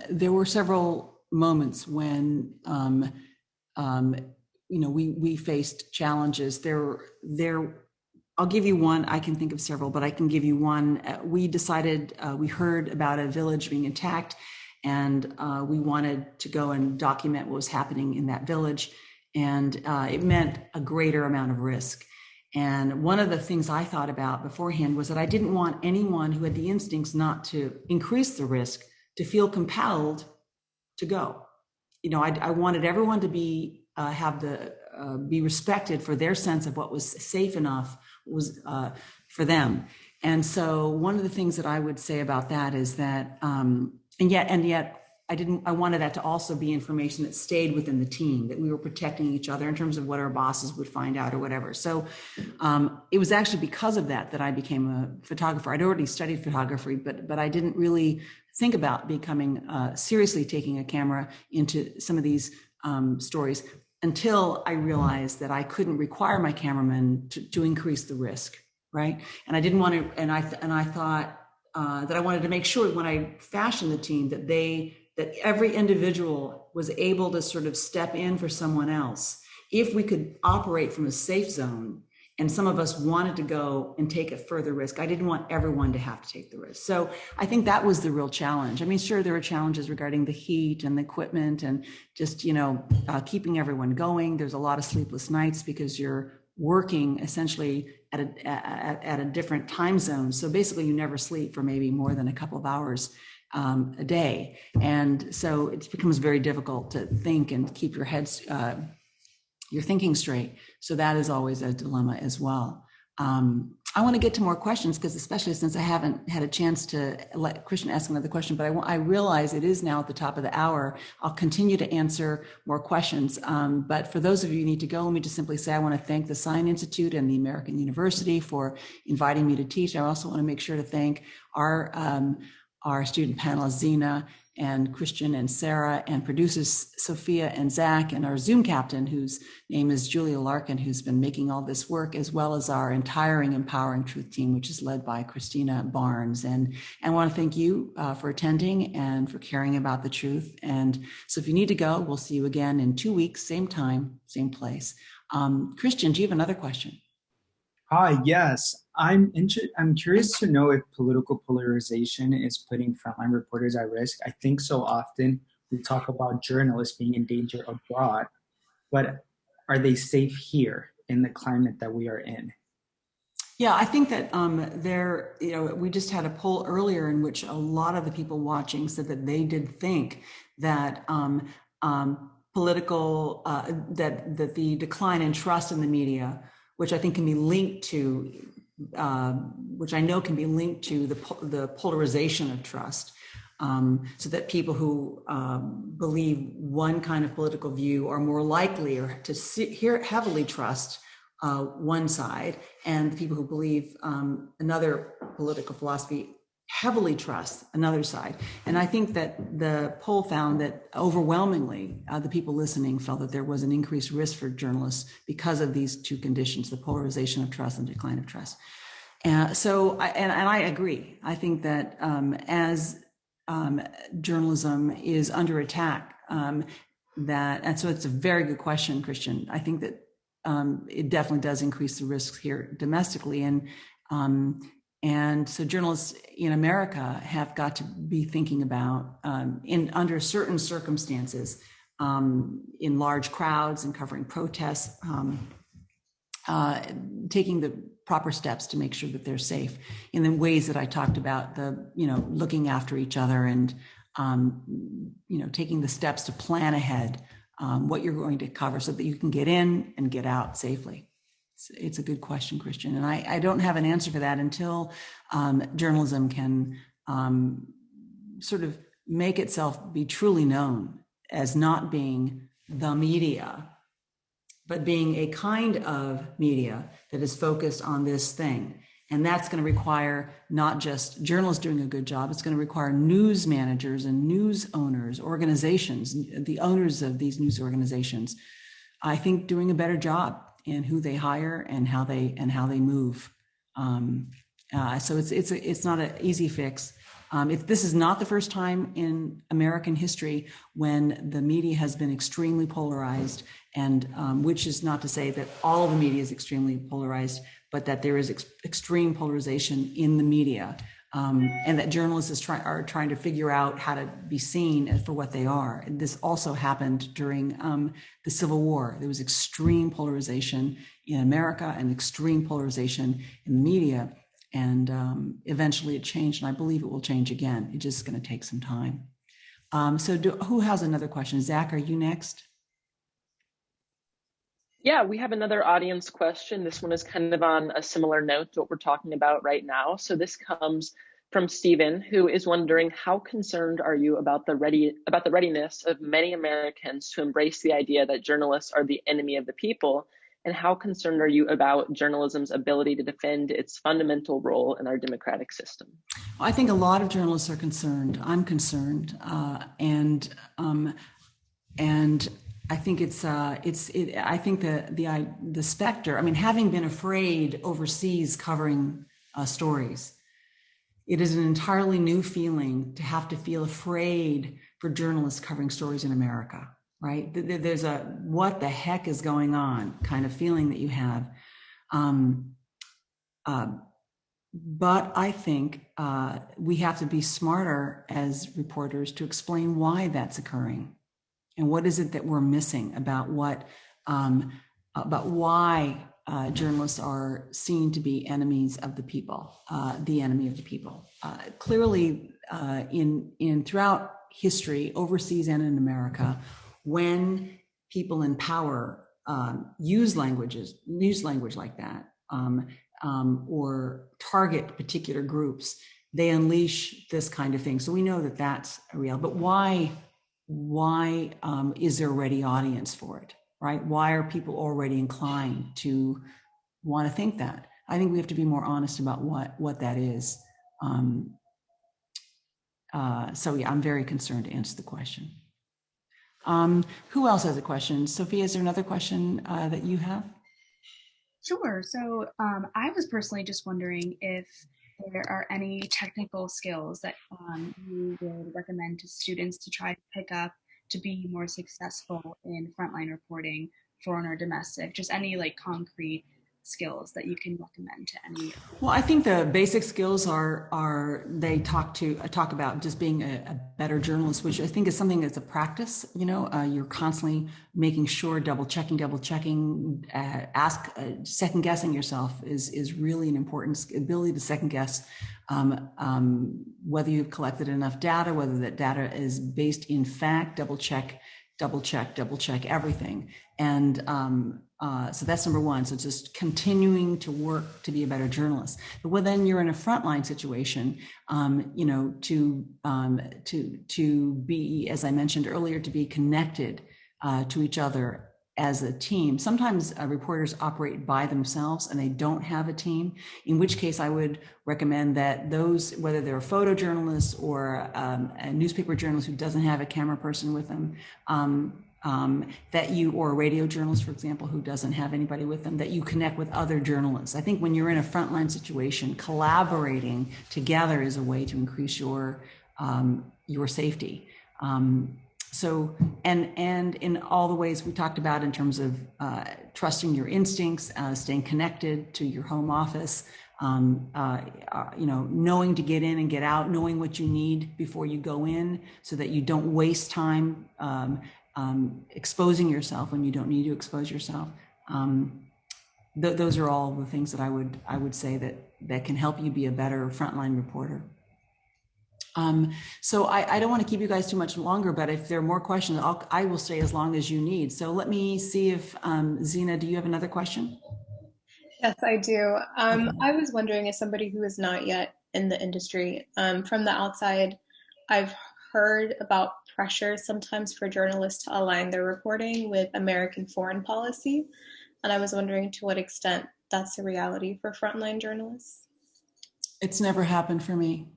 Speaker 1: there were several moments when, we faced challenges. I'll give you one. I can think of several, but I can give you one. We decided, we heard about a village being attacked, and we wanted to go and document what was happening in that village. And it meant a greater amount of risk. And one of the things I thought about beforehand was that I didn't want anyone who had the instincts not to increase the risk to feel compelled to go. I wanted everyone to be be respected for their sense of what was safe enough was for them. And so one of the things that I would say about that is that, and yet I wanted that to also be information that stayed within the team, that we were protecting each other in terms of what our bosses would find out or whatever. So it was actually because of that I became a photographer. I'd already studied photography, but I didn't really think about becoming seriously taking a camera into some of these stories until I realized that I couldn't require my cameraman to increase the risk, right? And I didn't want to, and I thought that I wanted to make sure when I fashioned the team that every individual was able to sort of step in for someone else. If we could operate from a safe zone and some of us wanted to go and take a further risk, I didn't want everyone to have to take the risk. So I think that was the real challenge. I mean, sure, there were challenges regarding the heat and the equipment and just, keeping everyone going. There's a lot of sleepless nights because you're working essentially at a different time zone. So basically you never sleep for maybe more than a couple of hours a day. And so it becomes very difficult to think and keep your heads, your thinking straight. So that is always a dilemma as well. I want to get to more questions because especially since I haven't had a chance to let Christian ask another question, but I realize it is now at the top of the hour. I'll continue to answer more questions. But for those of you who need to go, let me just simply say I want to thank the Sign Institute and the American University for inviting me to teach. I also want to make sure to thank our student panelists, Zena and Christian and Sarah, and producers Sophia and Zach, and our Zoom captain, whose name is Julia Larkin, who's been making all this work, as well as our entire Empowering Truth team, which is led by Christina Barnes. And I want to thank you for attending and for caring about the truth. And so if you need to go, we'll see you again in 2 weeks, same time, same place. Christian, do you have another question?
Speaker 9: Hi, yes. I'm curious to know if political polarization is putting frontline reporters at risk. I think so often we talk about journalists being in danger abroad, but are they safe here in the climate that we are in?
Speaker 1: Yeah, I think that we just had a poll earlier in which a lot of the people watching said that they did think that that the decline in trust in the media, which I think can be linked to, which I know can be linked to the polarization of trust. So that people who believe one kind of political view are more likely to heavily trust one side, and the people who believe another political philosophy heavily trust another side. And I think that the poll found that overwhelmingly the people listening felt that there was an increased risk for journalists because of these two conditions, the polarization of trust and decline of trust. I agree. I think that as journalism is under attack, and so it's a very good question, Christian. I think that it definitely does increase the risks here domestically, and so journalists in America have got to be thinking about, under certain circumstances, in large crowds and covering protests, taking the proper steps to make sure that they're safe in the ways that I talked about, looking after each other and, taking the steps to plan ahead what you're going to cover so that you can get in and get out safely. It's a good question, Christian. And I don't have an answer for that until journalism can sort of make itself be truly known as not being the media, but being a kind of media that is focused on this thing. And that's going to require not just journalists doing a good job, it's going to require news managers and news owners, organizations, the owners of these news organizations, I think, doing a better job in who they hire and how they move. So it's not an easy fix. This is not the first time in American history when the media has been extremely polarized, and which is not to say that all of the media is extremely polarized, but that there is extreme polarization in the media, and that journalists are trying to figure out how to be seen for what they are. And this also happened during the Civil War. There was extreme polarization in America and extreme polarization in the media. And eventually it changed, and I believe it will change again. It's just going to take some time. Who has another question? Zach, are you next?
Speaker 10: Yeah, we have another audience question. This one is kind of on a similar note to what we're talking about right now. So this comes from Stephen, who is wondering, how concerned are you about the readiness of many Americans to embrace the idea that journalists are the enemy of the people? And how concerned are you about journalism's ability to defend its fundamental role in our democratic system?
Speaker 1: I think a lot of journalists are concerned. I'm concerned, and I think I think the specter. I mean, having been afraid overseas covering stories, it is an entirely new feeling to have to feel afraid for journalists covering stories in America. Right? There's a what the heck is going on kind of feeling that you have. But I think we have to be smarter as reporters to explain why that's occurring, and what is it that we're missing about about why journalists are seen to be enemies of the people, the enemy of the people. Clearly, in throughout history, overseas and in America, when people in power use language like that, or target particular groups, they unleash this kind of thing. So we know that that's real. But why is there a ready audience for it, right? Why are people already inclined to want to think that? I think we have to be more honest about what that is. So yeah, I'm very concerned to answer the question. Who else has a question? Sophia, is there another question that you have?
Speaker 11: Sure. So I was personally just wondering if there are any technical skills that you would recommend to students to try to pick up to be more successful in frontline reporting, foreign or domestic, just any like concrete skills that you can recommend to any?
Speaker 1: Well, I think the basic skills are they talk about just being a better journalist, which I think is something that's a practice. You're constantly making sure, double checking, second guessing yourself is really an important ability to second guess whether you've collected enough data, whether that data is based in fact. Double check everything. And so that's number one. So just continuing to work to be a better journalist. But when then you're in a frontline situation, to be, as I mentioned earlier, to be connected to each other as a team. Sometimes reporters operate by themselves and they don't have a team, in which case I would recommend that those, whether they're a photojournalist or a newspaper journalist who doesn't have a camera person with them, or a radio journalist, for example, who doesn't have anybody with them, that you connect with other journalists. I think when you're in a frontline situation, collaborating together is a way to increase your safety. So, and in all the ways we talked about in terms of trusting your instincts, staying connected to your home office, knowing to get in and get out, knowing what you need before you go in so that you don't waste time exposing yourself when you don't need to expose yourself. Those are all the things that I would say that can help you be a better frontline reporter. So I don't want to keep you guys too much longer, but if there are more questions, I will stay as long as you need. So let me see if, Zina, do you have another question?
Speaker 7: Yes, I do. I was wondering, as somebody who is not yet in the industry, from the outside, I've heard about pressure sometimes for journalists to align their reporting with American foreign policy. And I was wondering to what extent that's a reality for frontline journalists.
Speaker 1: It's never happened for me.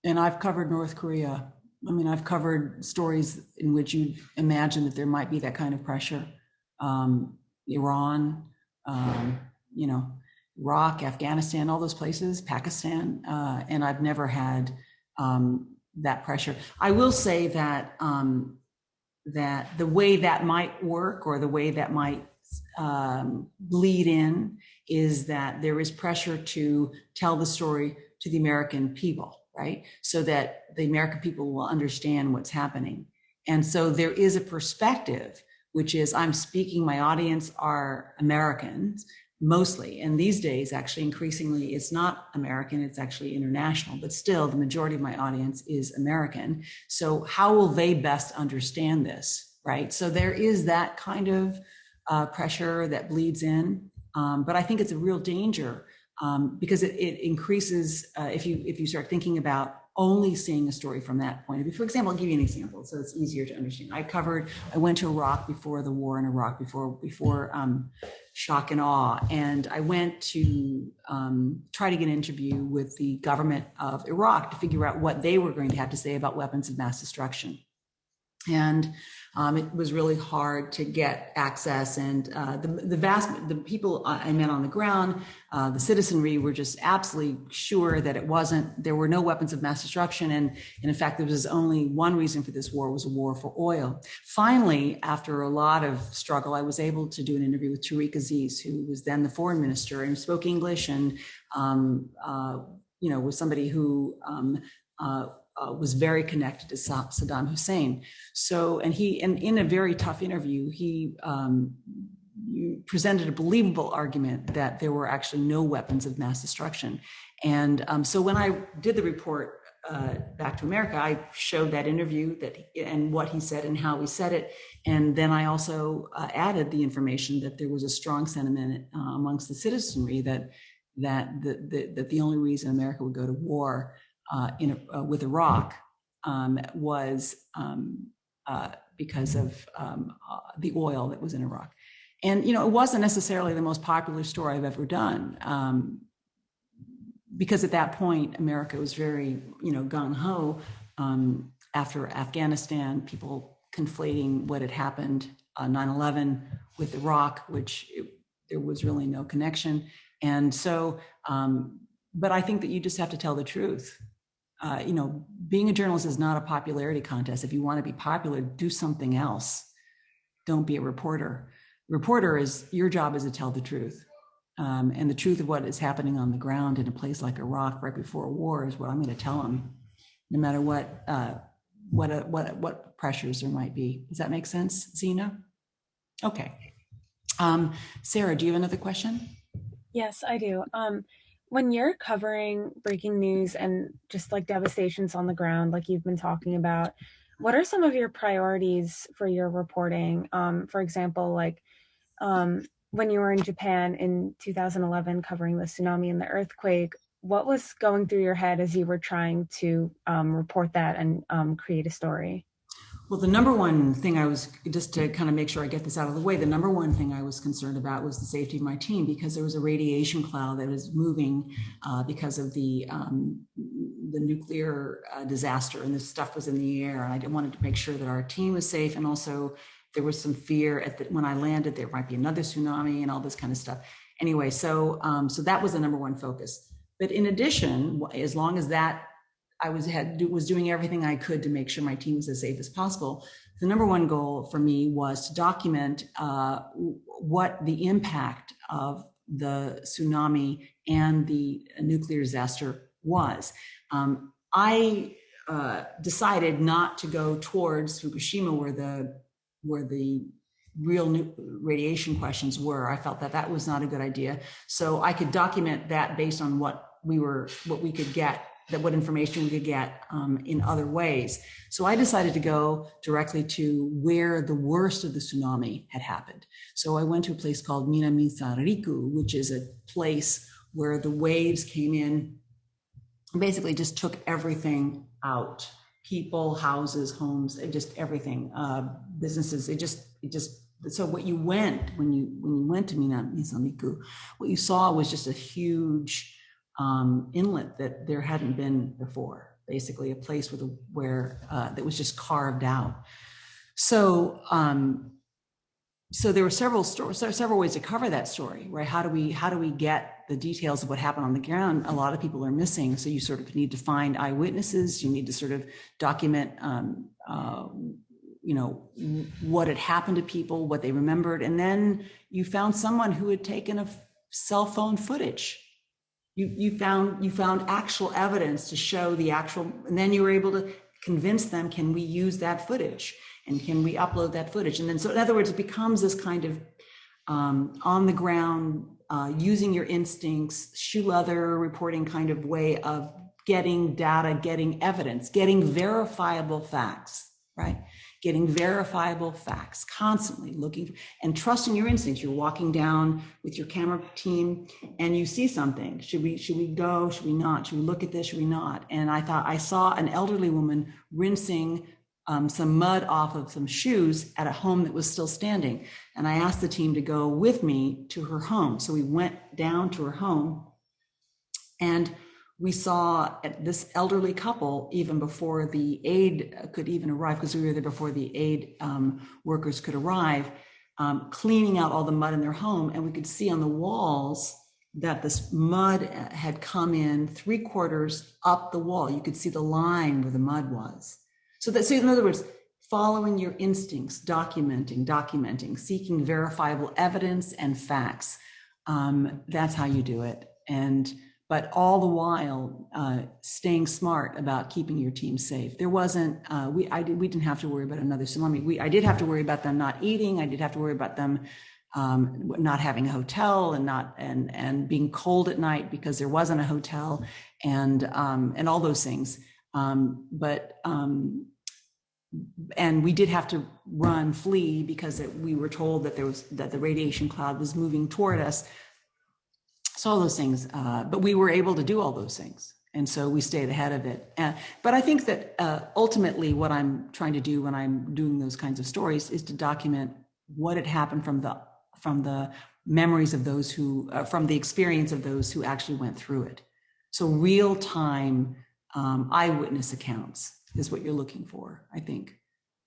Speaker 1: And I've covered North Korea. I mean, I've covered stories in which you imagine that there might be that kind of pressure. Iran, Iraq, Afghanistan, all those places, Pakistan, and I've never had that pressure. I will say that that the way that might work, or the way that might bleed in, is that there is pressure to tell the story to the American people, right? So that the American people will understand what's happening. And so there is a perspective, which is I'm speaking, my audience are Americans mostly. And these days, actually, increasingly, it's not American, it's actually international, but still the majority of my audience is American. So how will they best understand this, right? So there is that kind of pressure that bleeds in. But I think it's a real danger because it increases if you start thinking about only seeing a story from that point of view. For example, I'll give you an example so it's easier to understand. I went to Iraq before the war in Iraq, before shock and awe, and I went to try to get an interview with the government of Iraq to figure out what they were going to have to say about weapons of mass destruction. And it was really hard to get access, and the people I met on the ground, the citizenry, were just absolutely sure that there were no weapons of mass destruction, and in fact there was only one reason for this war, was a war for oil. Finally, after a lot of struggle, I was able to do an interview with Tariq Aziz, who was then the foreign minister and spoke English, and was somebody who was very connected to Saddam Hussein. So, and in a very tough interview, he presented a believable argument that there were actually no weapons of mass destruction. And so when I did the report back to America, I showed that interview and what he said and how he said it. And then I also added the information that there was a strong sentiment amongst the citizenry that the only reason America would go to war with Iraq was because of the oil that was in Iraq. And, it wasn't necessarily the most popular story I've ever done, because at that point, America was very, gung-ho after Afghanistan, people conflating what had happened 9/11 with Iraq, which there was really no connection. And so, but I think that you just have to tell the truth. Being a journalist is not a popularity contest. If you want to be popular, do something else. Don't be a reporter. Your job is to tell the truth. And the truth of what is happening on the ground in a place like Iraq right before a war is what I'm going to tell them, no matter what pressures there might be. Does that make sense, Zena? Okay. Sarah, do you have another question?
Speaker 8: Yes, I do. When you're covering breaking news and just like devastations on the ground, like you've been talking about, what are some of your priorities for your reporting? For example, like when you were in Japan in 2011 covering the tsunami and the earthquake, what was going through your head as you were trying to report that and create a story?
Speaker 1: Well, the number one thing I was, just to kind of make sure I get this out of the way, the number one thing I was concerned about was the safety of my team, because there was a radiation cloud that was moving because of the nuclear disaster, and this stuff was in the air. And I wanted to make sure that our team was safe, and also there was some fear when I landed there might be another tsunami and all this kind of stuff. Anyway, so that was the number one focus. But in addition, as long as that I was doing everything I could to make sure my team was as safe as possible, the number one goal for me was to document what the impact of the tsunami and the nuclear disaster was. I decided not to go towards Fukushima, where the real radiation questions were. I felt that was not a good idea. So I could document that based on what we could get, what information we could get in other ways. So I decided to go directly to where the worst of the tsunami had happened. So I went to a place called Minamisariku, which is a place where the waves came in, basically just took everything out. People, houses, homes, just everything, businesses, so when you went to Minamisariku, what you saw was just a huge inlet that there hadn't been before, basically a place where that was just carved out. So there were several ways to cover that story, right? How do we get the details of what happened on the ground? A lot of people are missing, so you sort of need to find eyewitnesses. You need to sort of document, what had happened to people, what they remembered, and then you found someone who had taken a cell phone footage. You found actual evidence to show the actual, and then you were able to convince them, can we use that footage? And can we upload that footage? And then, so in other words, it becomes this kind of on the ground, using your instincts, shoe leather reporting kind of way of getting data, getting evidence, getting verifiable facts, right? Getting verifiable facts, constantly looking and trusting your instincts. You're walking down with your camera team and you see something. Should we go? Should we not? Should we look at this? Should we not? And I thought I saw an elderly woman rinsing some mud off of some shoes at a home that was still standing. And I asked the team to go with me to her home. So we went down to her home and we saw this elderly couple, even before the aid could even arrive, because we were there before the aid workers could arrive, cleaning out all the mud in their home. And we could see on the walls that this mud had come in 3/4 up the wall. You could see the line where the mud was. So in other words, following your instincts, documenting, seeking verifiable evidence and facts. That's how you do it. But all the while, staying smart about keeping your team safe. There wasn't, we didn't have to worry about another tsunami. I did have to worry about them not eating. I did have to worry about them not having a hotel and being cold at night because there wasn't a hotel and all those things. And we did have to flee because we were told that the radiation cloud was moving toward us. So all those things, but we were able to do all those things. And so we stayed ahead of it. But I think that ultimately what I'm trying to do when I'm doing those kinds of stories is to document what had happened from the memories of those from the experience of those who actually went through it. So real time eyewitness accounts is what you're looking for, I think.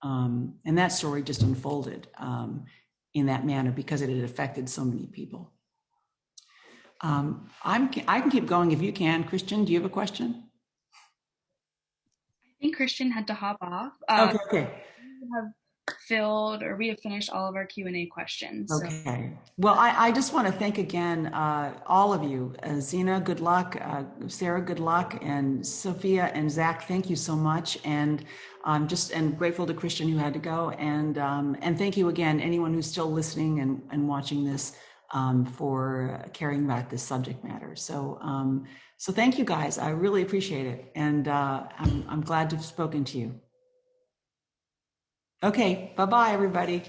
Speaker 1: And that story just unfolded in that manner because it had affected so many people. I can keep going if you can. Christian, do you have a question?
Speaker 11: I think Christian had to hop off.
Speaker 1: Okay.
Speaker 11: We have filled, or we have finished all of our Q&A questions. So.
Speaker 1: Okay. Well, I just want to thank again all of you. Zena, good luck. Sarah, good luck. And Sophia and Zach, thank you so much. And and grateful to Christian who had to go. And thank you again, anyone who's still listening and watching this, for carrying back this subject matter. So so thank you guys. I really appreciate it. And I'm glad to have spoken to you. Okay, bye-bye, everybody.